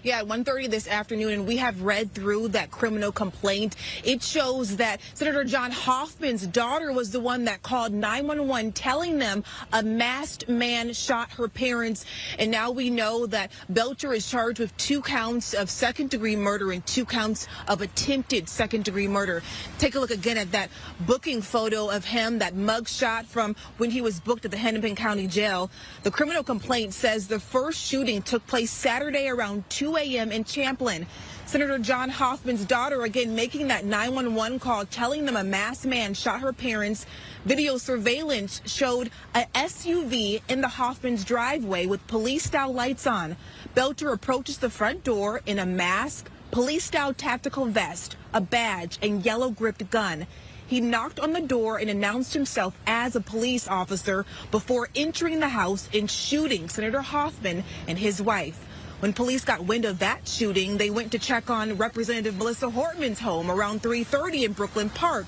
S13: Yeah, at 1:30 this afternoon, and we have read through that criminal complaint. It shows that Senator John Hoffman's daughter was the one that called 911 telling them a masked man shot her parents. And now we know that Belter is charged with 2 counts of second-degree murder and 2 counts of attempted second-degree murder. Take a look again at that booking photo of him, that mugshot from when he was booked at the Hennepin County Jail. The criminal complaint says the first shooting took place Saturday around 2 a.m. in Champlin. Senator John Hoffman's daughter again making that 911 call, telling them a masked man shot her parents. Video surveillance showed a SUV in the Hoffman's driveway with police-style lights on. Belter approaches the front door in a mask, police-style tactical vest, a badge, and yellow-gripped gun. He knocked on the door and announced himself as a police officer before entering the house and shooting Senator Hoffman and his wife. When police got wind of that shooting, they went to check on Representative Melissa Hortman's home around 3:30 in Brooklyn Park.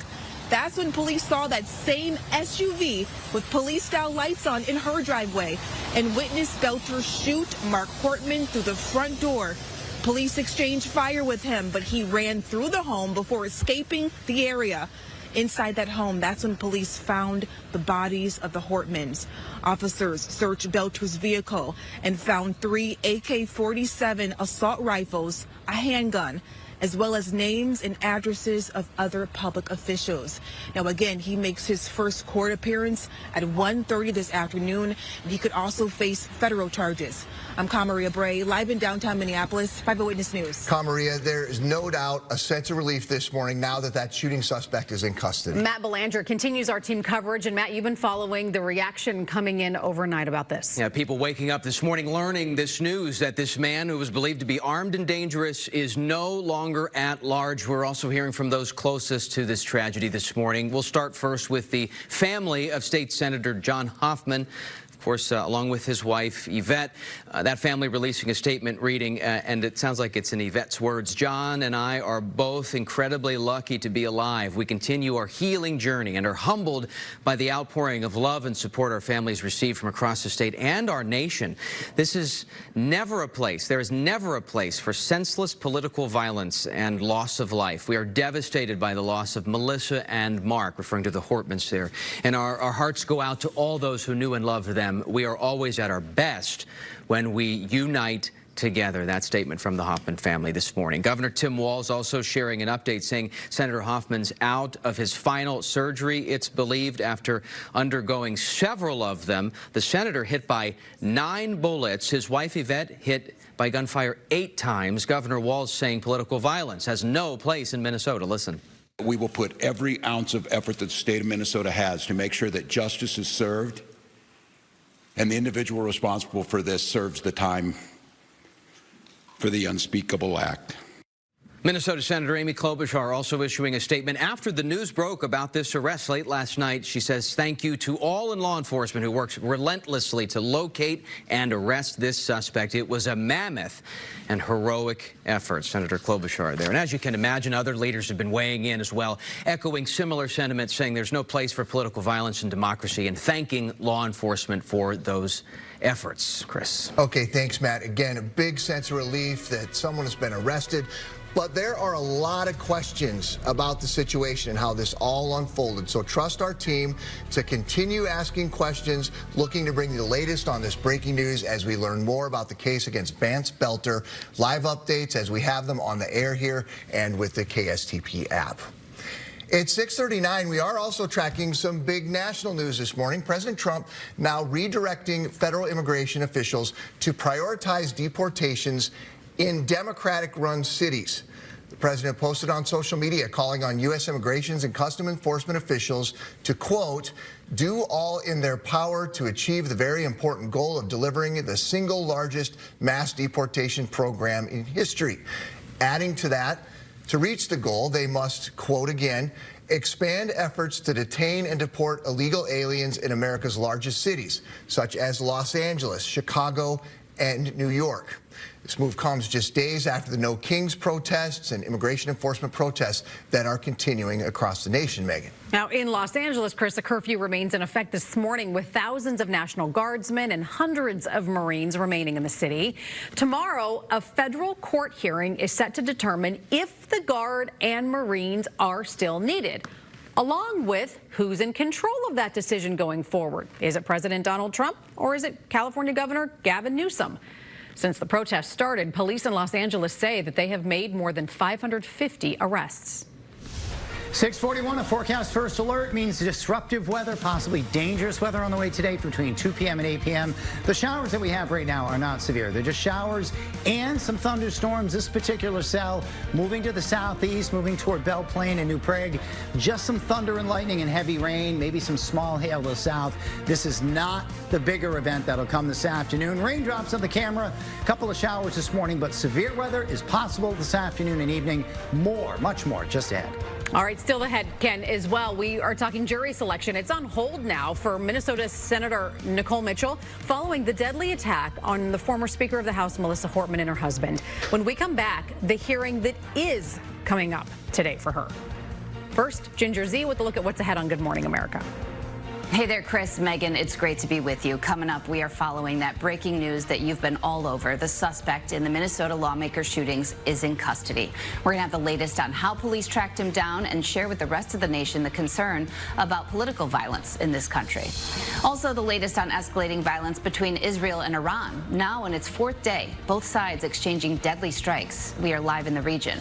S13: That's when police saw that same SUV with police-style lights on in her driveway and witnessed Belter shoot Mark Hortman through the front door. Police exchanged fire with him, but he ran through the home before escaping the area. Inside that home, that's when police found the bodies of the Hortmans. Officers searched Belter's vehicle and found 3 AK-47 assault rifles, a handgun, as well as names and addresses of other public officials. Now, again, he makes his first court appearance at 1:30 this afternoon, and he could also face federal charges. I'm Maria Bray, live in downtown Minneapolis, 5 Eyewitness News.
S3: Maria, there is no doubt a sense of relief this morning now that that shooting suspect is in custody.
S1: Matt Belanger continues our team coverage. And Matt, you've been following the reaction coming in overnight about this.
S6: Yeah, people waking up this morning learning this news that this man who was believed to be armed and dangerous is no longer at large. We're also hearing from those closest to this tragedy this morning. We'll start first with the family of State Senator John Hoffman. Of course, along with his wife, Yvette. That family releasing a statement reading, and it sounds like it's in Yvette's words, "John and I are both incredibly lucky to be alive. We continue our healing journey and are humbled by the outpouring of love and support our families received from across the state and our nation. This is never a place, there is never a place for senseless political violence and loss of life. We are devastated by the loss of Melissa and Mark," referring to the Hortmans there, "and our hearts go out to all those who knew and loved them. We are always at our best when we unite together. That statement from the Hoffman family this morning. Governor Tim Walz also sharing an update saying Senator Hoffman's out of his final surgery, it's believed, after undergoing several of them. The senator hit by 9 bullets. His wife Yvette hit by gunfire 8 times. Governor Walz saying political violence has no place in Minnesota. Listen.
S9: We will put every ounce of effort that the state of Minnesota has to make sure that justice is served and the individual responsible for this serves the time for the unspeakable act.
S6: Minnesota Senator Amy Klobuchar also issuing a statement after the news broke about this arrest late last night. She says thank you to all in law enforcement who worked relentlessly to locate and arrest this suspect. It was a mammoth and heroic effort. Senator Klobuchar there. And as you can imagine, other leaders have been weighing in as well, echoing similar sentiments, saying there's no place for political violence in democracy and thanking law enforcement for those efforts. Chris.
S3: Okay, thanks, Matt. Again, a big sense of relief that someone has been arrested. But there are a lot of questions about the situation and how this all unfolded. So trust our team to continue asking questions, looking to bring you the latest on this breaking news as we learn more about the case against Vance Belter. Live updates as we have them on the air here and with the KSTP app. It's 6:39. We are also tracking some big national news this morning. President Trump now redirecting federal immigration officials to prioritize deportations in Democratic-run cities. The president posted on social media calling on U.S. immigrations and custom enforcement officials to, quote, do all in their power to achieve the very important goal of delivering the single largest mass deportation program in history. Adding to that, to reach the goal, they must, quote again, expand efforts to detain and deport illegal aliens in America's largest cities, such as Los Angeles, Chicago, and New York. This move comes just days after the No Kings protests and immigration enforcement protests that are continuing across the nation, Megan.
S1: Now, in Los Angeles, Chris, a curfew remains in effect this morning with thousands of National Guardsmen and hundreds of Marines remaining in the city. Tomorrow, a federal court hearing is set to determine if the Guard and Marines are still needed, along with who's in control of that decision going forward. Is it President Donald Trump or is it California Governor Gavin Newsom? Since the protests started, police in Los Angeles say that they have made more than 550 arrests.
S4: 6:41, a forecast first alert means disruptive weather, possibly dangerous weather on the way today between 2 p.m. and 8 p.m. The showers that we have right now are not severe. They're just showers and some thunderstorms. This particular cell moving to the southeast, moving toward Belle Plaine and New Prague. Just some thunder and lightning and heavy rain, maybe some small hail to the south. This is not the bigger event that'll come this afternoon. Raindrops on the camera, a couple of showers this morning, but severe weather is possible this afternoon and evening. More, much more, just ahead.
S1: All right, still ahead, Ken, as well. We are talking jury selection. It's on hold now for Minnesota Senator Nicole Mitchell following the deadly attack on the former Speaker of the House, Melissa Hortman, and her husband. When we come back, the hearing that is coming up today for her. First, Ginger Z with a look at what's ahead on Good Morning America.
S10: Hey there, Chris, Megan, it's great to be with you. Coming up, we are following that breaking news that you've been all over. The suspect in the Minnesota lawmaker shootings is in custody. We're going to have the latest on how police tracked him down and share with the rest of the nation the concern about political violence in this country. Also, the latest on escalating violence between Israel and Iran. Now in its 4th day, both sides exchanging deadly strikes. We are live in the region.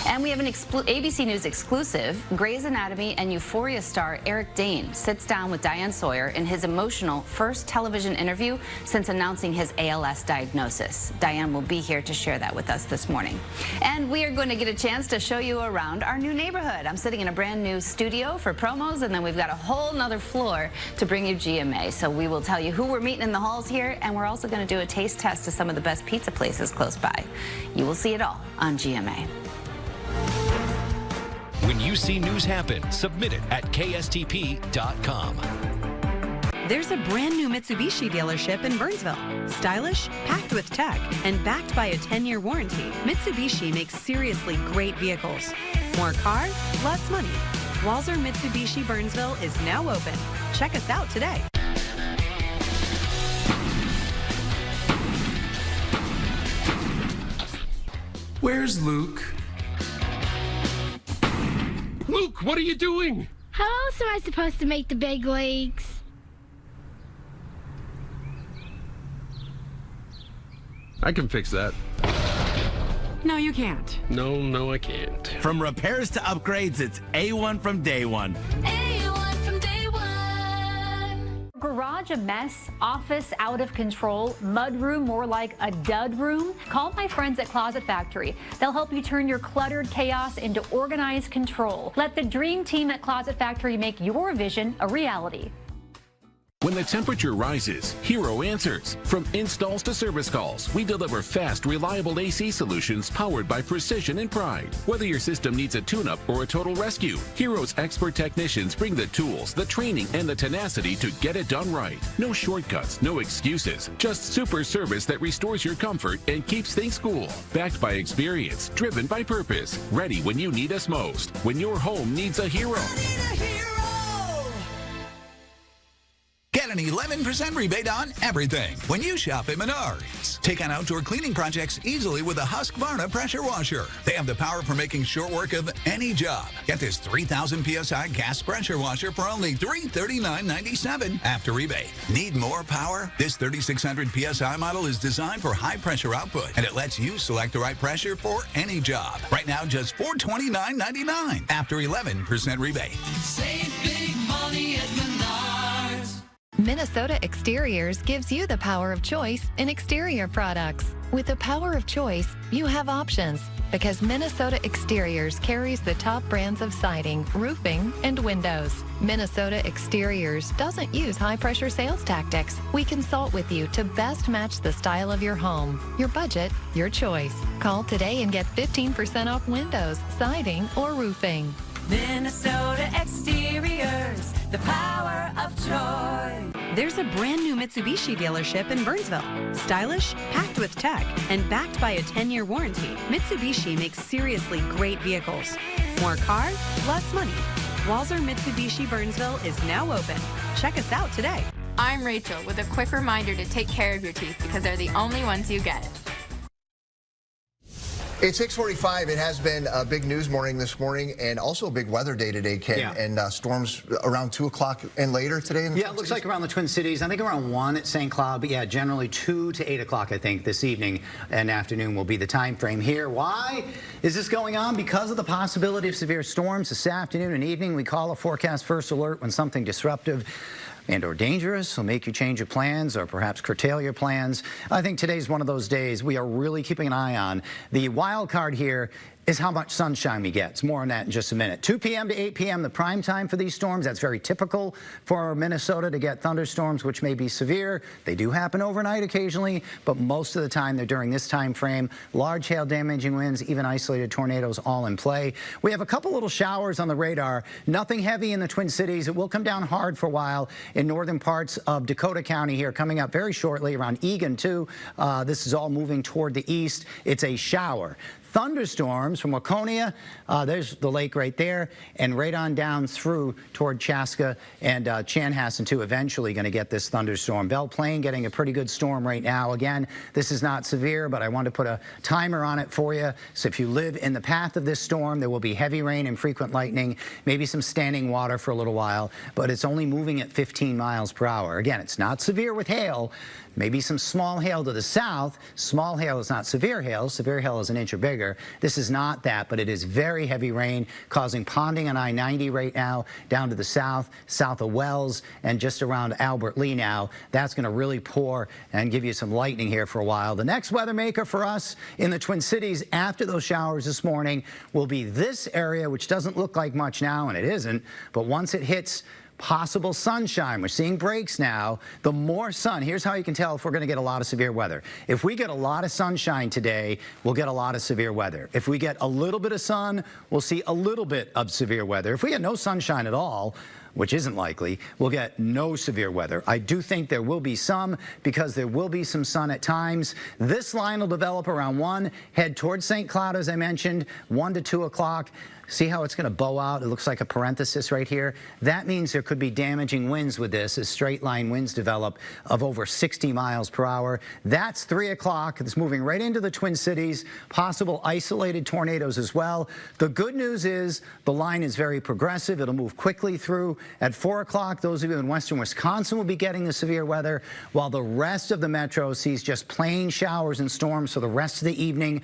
S10: And we have an ABC News exclusive. Grey's Anatomy and Euphoria star Eric Dane sits down with Diane Sawyer in his emotional first television interview since announcing his ALS diagnosis. Diane will be here to share that with us this morning. And we are going to get a chance to show you around our new neighborhood. I'm sitting in a brand new studio for promos, and then we've got a whole nother floor to bring you GMA. So we will tell you who we're meeting in the halls here, and we're also going to do a taste test to some of the best pizza places close by. You will see it all on GMA.
S14: When you see news happen, submit it at kstp.com.
S18: There's a brand new Mitsubishi dealership in Burnsville. Stylish, packed with tech, and backed by a 10-year warranty, Mitsubishi makes seriously great vehicles. More car, less money. Walzer Mitsubishi Burnsville is now open. Check us out today.
S19: Where's Luke? Luke, what are you doing?
S20: How else am I supposed to make the big leagues?
S19: I can fix that.
S7: No, you can't.
S19: No, I can't.
S15: From repairs to upgrades, it's A1 from day one.
S5: A1 from day one.
S21: Garage a mess, office out of control, mudroom more like a dud room? Call my friends at Closet Factory. They'll help you turn your cluttered chaos into organized control. Let the dream team at Closet Factory make your vision a reality.
S22: When the temperature rises, Hero answers. From installs to service calls, we deliver fast, reliable AC solutions powered by precision and pride. Whether your system needs a tune-up or a total rescue, Hero's expert technicians bring the tools, the training, and the tenacity to get it done right. No shortcuts, no excuses, just super service that restores your comfort and keeps things cool. Backed by experience, driven by purpose, ready when you need us most. When your home needs a hero.
S23: Get an 11% rebate on everything when you shop at Menards. Take on outdoor cleaning projects easily with a Husqvarna pressure washer. They have the power for making short work of any job. Get this 3,000 PSI gas pressure washer for only $339.97 after rebate. Need more power? This 3,600 PSI model is designed for high pressure output, and it lets you select the right pressure for any job. Right now, just $429.99 after 11% rebate.
S24: Save big money at Menards.
S25: Minnesota Exteriors gives you the power of choice in exterior products. With the power of choice, you have options because Minnesota Exteriors carries the top brands of siding, roofing, and windows. Minnesota Exteriors doesn't use high-pressure sales tactics. We consult with you to best match the style of your home, your budget, your choice. Call today and get 15% off windows, siding, or roofing.
S24: Minnesota Exteriors, the power of choice.
S18: There's a brand new Mitsubishi dealership in Burnsville. Stylish, packed with tech, and backed by a 10-year warranty, Mitsubishi makes seriously great vehicles. More cars, less money. Walzer Mitsubishi Burnsville is now open. Check us out today.
S26: I'm Rachel with a quick reminder to take care of your teeth because they're the only ones you get.
S3: It's 6:45. It has been a big news morning this morning and also a big weather day today, Ken.
S4: Yeah.
S3: And storms around 2 o'clock and later today in the
S4: it looks like around the Twin Cities. I think around 1 at St. Cloud, but yeah, generally 2 to 8 o'clock, I think, this evening and afternoon will be the time frame here. Why is this going on? Because of the possibility of severe storms this afternoon and evening. We call a forecast first alert when something disruptive and or dangerous will make you change your plans or perhaps curtail your plans. I think today's one of those days we are really keeping an eye on. The wild card here is how much sunshine we get. It's more on that in just a minute. 2 p.m. to 8 p.m. the prime time for these storms. That's very typical for Minnesota to get thunderstorms, which may be severe. They do happen overnight occasionally, but most of the time they're during this time frame. Large hail damaging winds, even isolated tornadoes all in play. We have a couple little showers on the radar. Nothing heavy in the Twin Cities. It will come down hard for a while in northern parts of Dakota County here, coming up very shortly around Egan too. This is all moving toward the east. It's a shower. Thunderstorms from Waconia, there's the lake right there, and right on down through toward Chaska and Chanhassen too, eventually going to get this thunderstorm. Belle Plaine getting a pretty good storm right now. Again, this is not severe, but I want to put a timer on it for you. So if you live in the path of this storm, there will be heavy rain and frequent lightning, maybe some standing water for a little while, but it's only moving at 15 miles per hour. Again, it's not severe with hail. Maybe some small hail to the south. Small hail is not severe hail. Severe hail is an inch or bigger. This is not that, but it is very heavy rain causing ponding on I-90 right now down to the south, south of Wells, and just around Albert Lee now. That's going to really pour and give you some lightning here for a while. The next weather maker for us in the Twin Cities after those showers this morning will be this area, which doesn't look like much now, and it isn't, but once it hits possible sunshine. We're seeing breaks now. The more sun, here's how you can tell if we're going to get a lot of severe weather. If we get a lot of sunshine today, we'll get a lot of severe weather. If we get a little bit of sun, we'll see a little bit of severe weather. If we get no sunshine at all, which isn't likely, we'll get no severe weather. I do think there will be some because there will be some sun at times. This line will develop around 1, head towards St. Cloud, as I mentioned, 1 to 2 o'clock. See how it's going to bow out? It looks like a parenthesis right here. That means there could be damaging winds with this as straight line winds develop of over 60 miles per hour. That's 3 o'clock. It's moving right into the Twin Cities. Possible isolated tornadoes as well. The good news is the line is very progressive. It'll move quickly through At 4 o'clock, those of you in western Wisconsin will be getting the severe weather, while the rest of the metro sees just plain showers and storms for the rest of the evening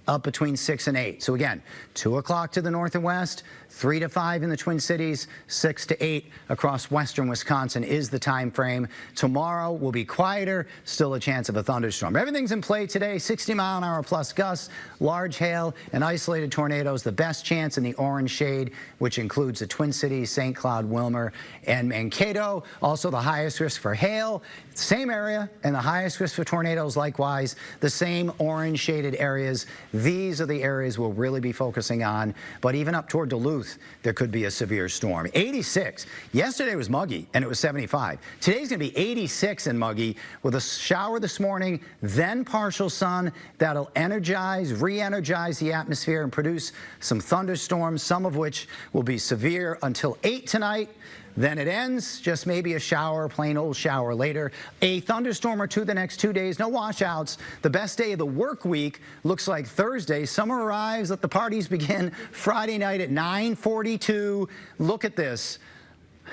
S4: up between 6 and 8. So again, 2 o'clock to the north and west, 3 to 5 in the Twin Cities, 6 to 8 across western Wisconsin is the time frame. Tomorrow will be quieter, still a chance of a thunderstorm. Everything's in play today, 60-mile-an-hour plus gusts, large hail, and isolated tornadoes. The best chance in the orange shade, which includes the Twin Cities, St. Cloud, Wilmer, and Mankato. Also the highest risk for hail, same area, and the highest risk for tornadoes, likewise, the same orange shaded areas. These are the areas we'll really be focusing on, but even up toward Duluth, there could be a severe storm. 86. Yesterday was muggy, and it was 75. Today's going to be 86 and muggy with a shower this morning, then partial sun. That'll re-energize the atmosphere and produce some thunderstorms, some of which will be severe until 8 tonight. Then it ends, just maybe a shower, plain old shower later. A thunderstorm or two the next 2 days, no washouts. The best day of the work week looks like Thursday. Summer arrives, let the parties begin Friday night at 9:42. Look at this.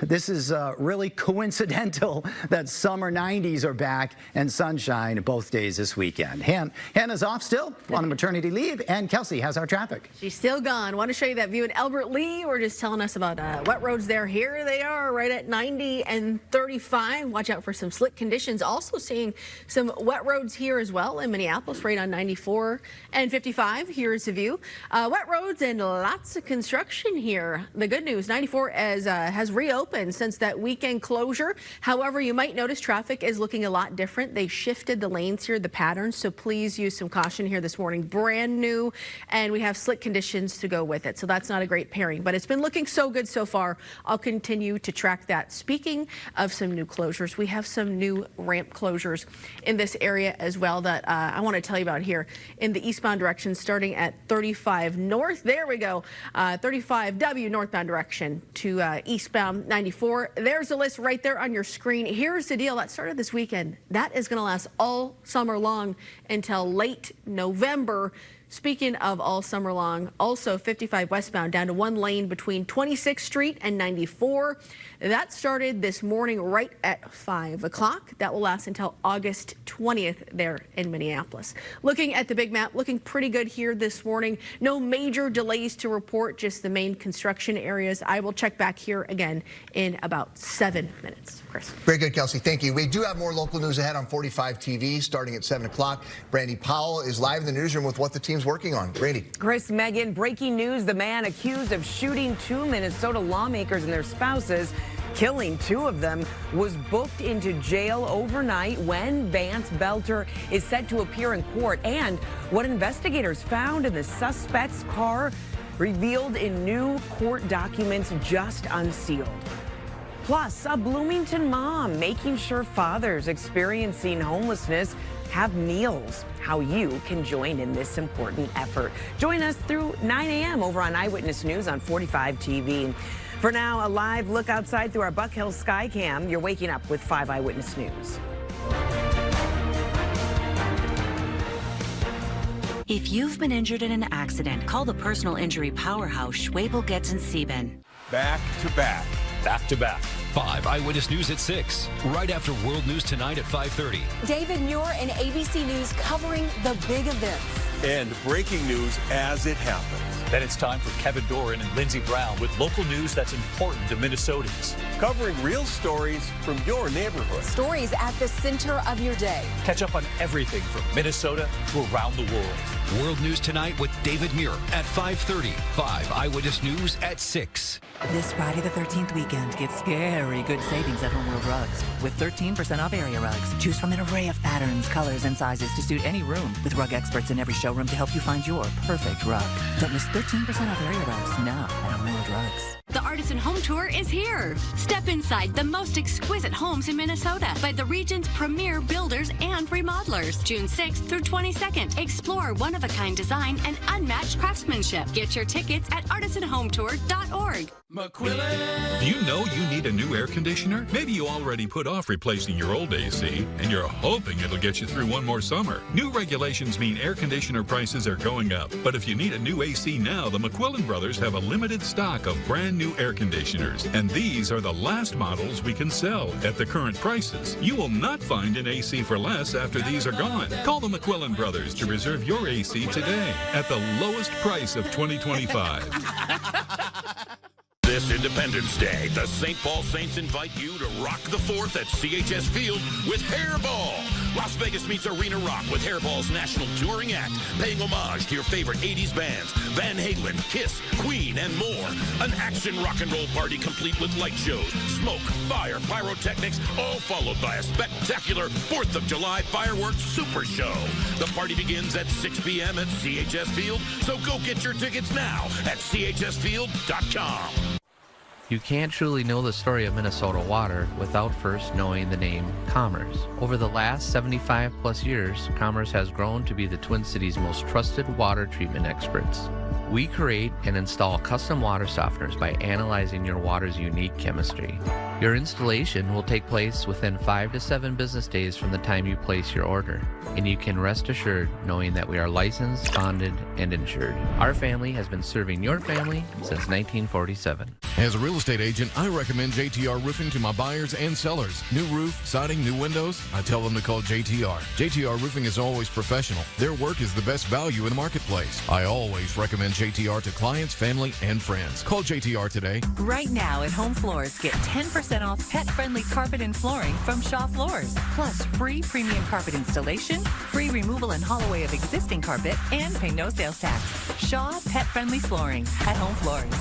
S4: This is really coincidental that summer 90s are back and sunshine both days this weekend. Hannah's off still on a maternity leave, and Kelsey has our traffic.
S2: She's still gone. Want to show you that view in Albert Lee. We're just telling us about wet roads there. Here they are right at 90 and 35. Watch out for some slick conditions. Also seeing some wet roads here as well in Minneapolis, right on 94 and 55. Here's the view. Wet roads and lots of construction here. The good news, 94 has reopened since that weekend closure. However, you might notice traffic is looking a lot different. They shifted the lanes here, the patterns, so please use some caution here this morning. Brand new, and we have slick conditions to go with it, so that's not a great pairing, but it's been looking so good so far. I'll continue to track that. Speaking of some new closures, we have some new ramp closures in this area as well that I want to tell you about here in the eastbound direction, starting at 35 north. There we go. 35W northbound direction to eastbound 94. There's a list right there on your screen. Here's the deal. That started this weekend. That is going to last all summer long until late November. Speaking of all summer long, also 55 westbound down to one lane between 26th Street and 94. That started this morning right at 5 o'clock. That will last until August 20th there in Minneapolis. Looking at the big map, looking pretty good here this morning. No major delays to report, just the main construction areas. I will check back here again in about 7 minutes. Chris.
S3: Very good, Kelsey. Thank you. We do have more local news ahead on 45 TV starting at 7 o'clock. Brandy Powell is live in the newsroom with what the team's working on. Brandy.
S8: Chris, Megan, breaking news. The man accused of shooting 2 Minnesota lawmakers and their spouses, killing 2 of them, was booked into jail overnight when Vance Belter is set to appear in court. And what investigators found in the suspect's car revealed in new court documents just unsealed. Plus, a Bloomington mom making sure fathers experiencing homelessness have meals. How you can join in this important effort. Join us through 9 a.m. over on Eyewitness News on 45 TV. For now, a live look outside through our Buck Hill Skycam. You're waking up with 5 Eyewitness News.
S11: If you've been injured in an accident, call the personal injury powerhouse, Schwabel, Getz, and Sieben.
S14: Back to back. Back to back. 5 Eyewitness News at 6, right after World News Tonight at 5:30.
S12: David Muir and ABC News covering the big events.
S14: And breaking news as it happens.
S16: Then it's time for Kevin Doran and Lindsey Brown with local news that's important to Minnesotans.
S14: Covering real stories from your neighborhood.
S12: Stories at the center of your day.
S16: Catch up on everything from Minnesota to around the world.
S14: World News Tonight with David Muir at 5:30. 5 Eyewitness News at 6.
S17: This Friday the 13th weekend, get scary good savings at Homeworld Rugs with 13% off area rugs. Choose from an array of patterns, colors, and sizes to suit any room with rug experts in every showroom to help you find your perfect rug. Don't miss 13% off area rugs now at Homeworld Rugs.
S27: The Artisan Home Tour is here. Step inside the most exquisite homes in Minnesota by the region's premier builders and remodelers. June 6th through 22nd. Explore one-of-a-kind design and unmatched craftsmanship. Get your tickets at artisanhometour.org.
S28: McQuillan. Do you know you need a new air conditioner? Maybe you already put off replacing your old AC, and you're hoping it'll get you through one more summer. New regulations mean air conditioner prices are going up. But if you need a new AC now, the McQuillan brothers have a limited stock of brand new new air conditioners, and these are the last models we can sell at the current prices. You will not find an AC for less after these are gone. Call the McQuillan Brothers to reserve your AC today at the lowest price of 2025.
S1: This Independence Day, the St. Paul Saints invite you to rock the 4th at CHS Field with Hairball. Las Vegas meets Arena Rock with Hairball's national touring act, paying homage to your favorite 80s bands, Van Halen, Kiss, Queen, and more. An action rock and roll party complete with light shows, smoke, fire, pyrotechnics, all followed by a spectacular 4th of July fireworks super show. The party begins at 6 p.m. at CHS Field, so go get your tickets now at chsfield.com.
S6: You can't truly know the story of Minnesota water without first knowing the name Commerce. Over the last 75 plus years, Commerce has grown to be the Twin Cities' most trusted water treatment experts. We create and install custom water softeners by analyzing your water's unique chemistry. Your installation will take place within 5 to 7 business days from the time you place your order, and you can rest assured knowing that we are licensed, bonded, and insured. Our family has been serving your family since 1947.
S7: As a real estate agent, I recommend JTR Roofing to my buyers and sellers. New roof, siding, new windows, I tell them to call JTR. JTR Roofing is always professional. Their work is the best value in the marketplace. I always recommend JTR to clients, family, and friends. Call JTR today.
S17: Right now at Home Floors, get 10% off pet-friendly carpet and flooring from Shaw Floors. Plus free premium carpet installation, free removal and haul away of existing carpet, and pay no sales tax. Shaw Pet-Friendly Flooring at Home Floors.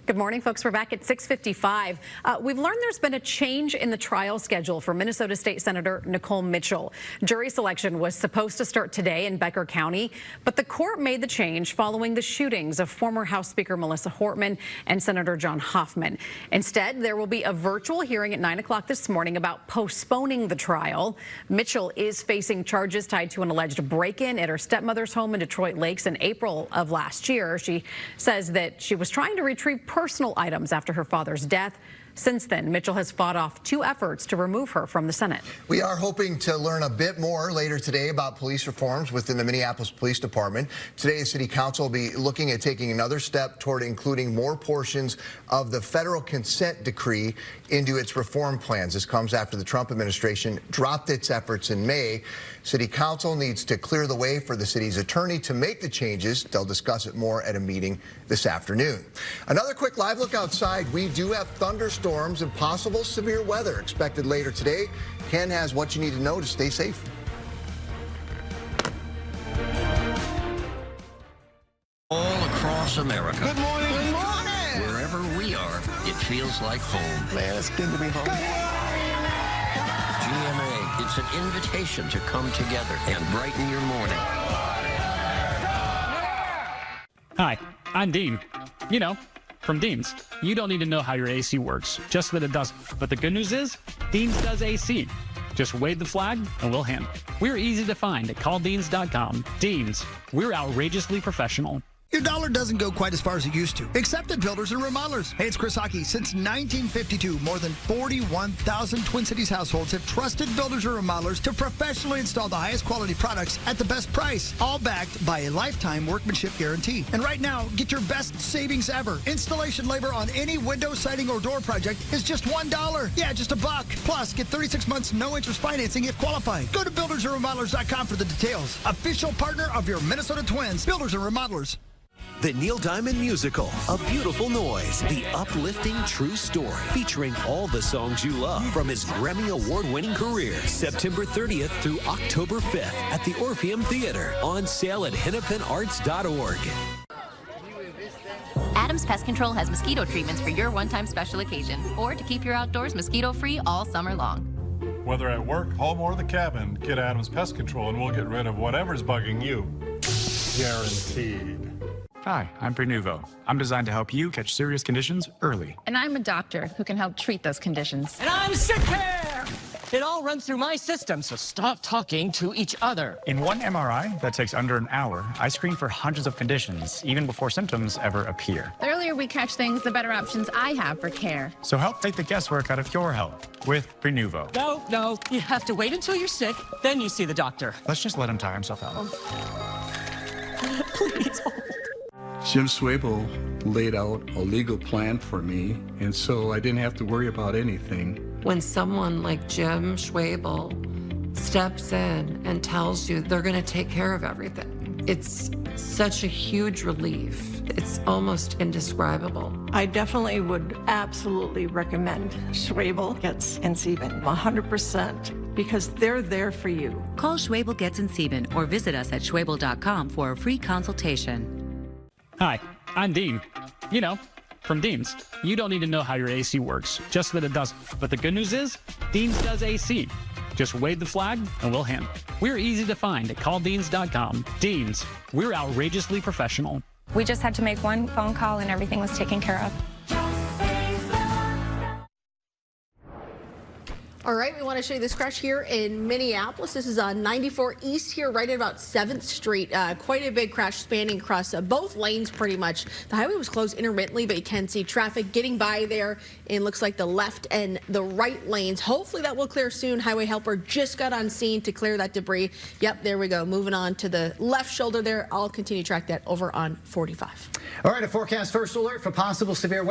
S9: Good morning, folks. We're back at 6:55. We've learned there's been a change in the trial schedule for Minnesota State Senator Nicole Mitchell. Jury selection was supposed to start today in Becker County, but the court made the change following the shootings of former House Speaker Melissa Hortman and Senator John Hoffman. Instead, there will be a virtual hearing at 9 o'clock this morning about postponing the trial. Mitchell is facing charges tied to an alleged break-in at her stepmother's home in Detroit Lakes in April of last year. She says that she was trying to retrieve personal items after her father's death. Since then, Mitchell has fought off 2 efforts to remove her from the Senate.
S3: We are hoping to learn a bit more later today about police reforms within the Minneapolis Police Department. Today, the City Council will be looking at taking another step toward including more portions of the federal consent decree into its reform plans. This comes after the Trump administration dropped its efforts in May. City Council needs to clear the way for the city's attorney to make the changes. They'll discuss it more at a meeting this afternoon. Another quick live look outside. We do have thunderstorms and possible severe weather expected later today. Ken has what you need to know to stay safe.
S10: All across America.
S13: Good morning. Good morning.
S10: Wherever we are, it feels like home.
S13: Man, it's good to be home.
S10: GMA, it's an invitation to come together and brighten your morning.
S19: Hi, I'm Dean. You know, from Dean's. You don't need to know how your AC works, just that it does. But the good news is, Dean's does AC. Just wave the flag and we'll handle it. We're easy to find at calldeans.com. Dean's, we're outrageously professional.
S20: Your dollar doesn't go quite as far as it used to, except at Builders and Remodelers. Hey, it's Chris Hockey. Since 1952, more than 41,000 Twin Cities households have trusted Builders and Remodelers to professionally install the highest quality products at the best price, all backed by a lifetime workmanship guarantee. And right now, get your best savings ever. Installation labor on any window, siding, or door project is just $1. Yeah, just $1. Plus, get 36 months no interest financing if qualified. Go to buildersandremodelers.com for the details. Official partner of your Minnesota Twins, Builders and Remodelers.
S29: The Neil Diamond musical, A Beautiful Noise, the uplifting true story, featuring all the songs you love from his Grammy Award-winning career. September 30th through October 5th at the Orpheum Theater. On sale at hennepinarts.org.
S30: Adams Pest Control has mosquito treatments for your one-time special occasion, or to keep your outdoors mosquito-free all summer long.
S31: Whether at work, home, or the cabin, get Adams Pest Control and we'll get rid of whatever's bugging you. Guaranteed.
S32: Hi, I'm Prenuvo. I'm designed to help you catch serious conditions early.
S33: And I'm a doctor who can help treat those conditions.
S34: And I'm Sick Care! It all runs through my system, so stop talking to each other.
S32: In one MRI that takes under an hour, I screen for hundreds of conditions, even before symptoms ever appear.
S33: The earlier we catch things, the better options I have for care.
S32: So help take the guesswork out of your health with Prenuvo.
S34: No, you have to wait until you're sick, then you see the doctor.
S32: Let's just let him tire himself out.
S34: Please.
S2: Jim Swable laid out a legal plan for me, and so I didn't have to worry about anything.
S4: When someone like Jim Schwabel steps in and tells you they're going to take care of everything, it's such a huge relief. It's almost indescribable.
S5: I definitely would absolutely recommend Schwabel Getz and Sieben 100%, because they're there for you.
S8: Call Schwabel Getz and Sieben or visit us at schwabel.com for a free consultation.
S19: Hi, I'm Dean. You know, from Dean's. You don't need to know how your AC works, just that it does. But the good news is, Dean's does AC. Just wave the flag and we'll handle it. We're easy to find at calldeans.com. Dean's, we're outrageously professional.
S11: We just had to make one phone call and everything was taken care of.
S12: All right, we want to show you this crash here in Minneapolis. This is on 94 East here, right at about 7th Street. Quite a big crash spanning across both lanes pretty much. The highway was closed intermittently, but you can see traffic getting by there. It looks like the left and the right lanes. Hopefully that will clear soon. Highway helper just got on scene to clear that debris. Yep, there we go. Moving on to the left shoulder there. I'll continue to track that over on 45.
S15: All right, a forecast first alert for possible severe weather.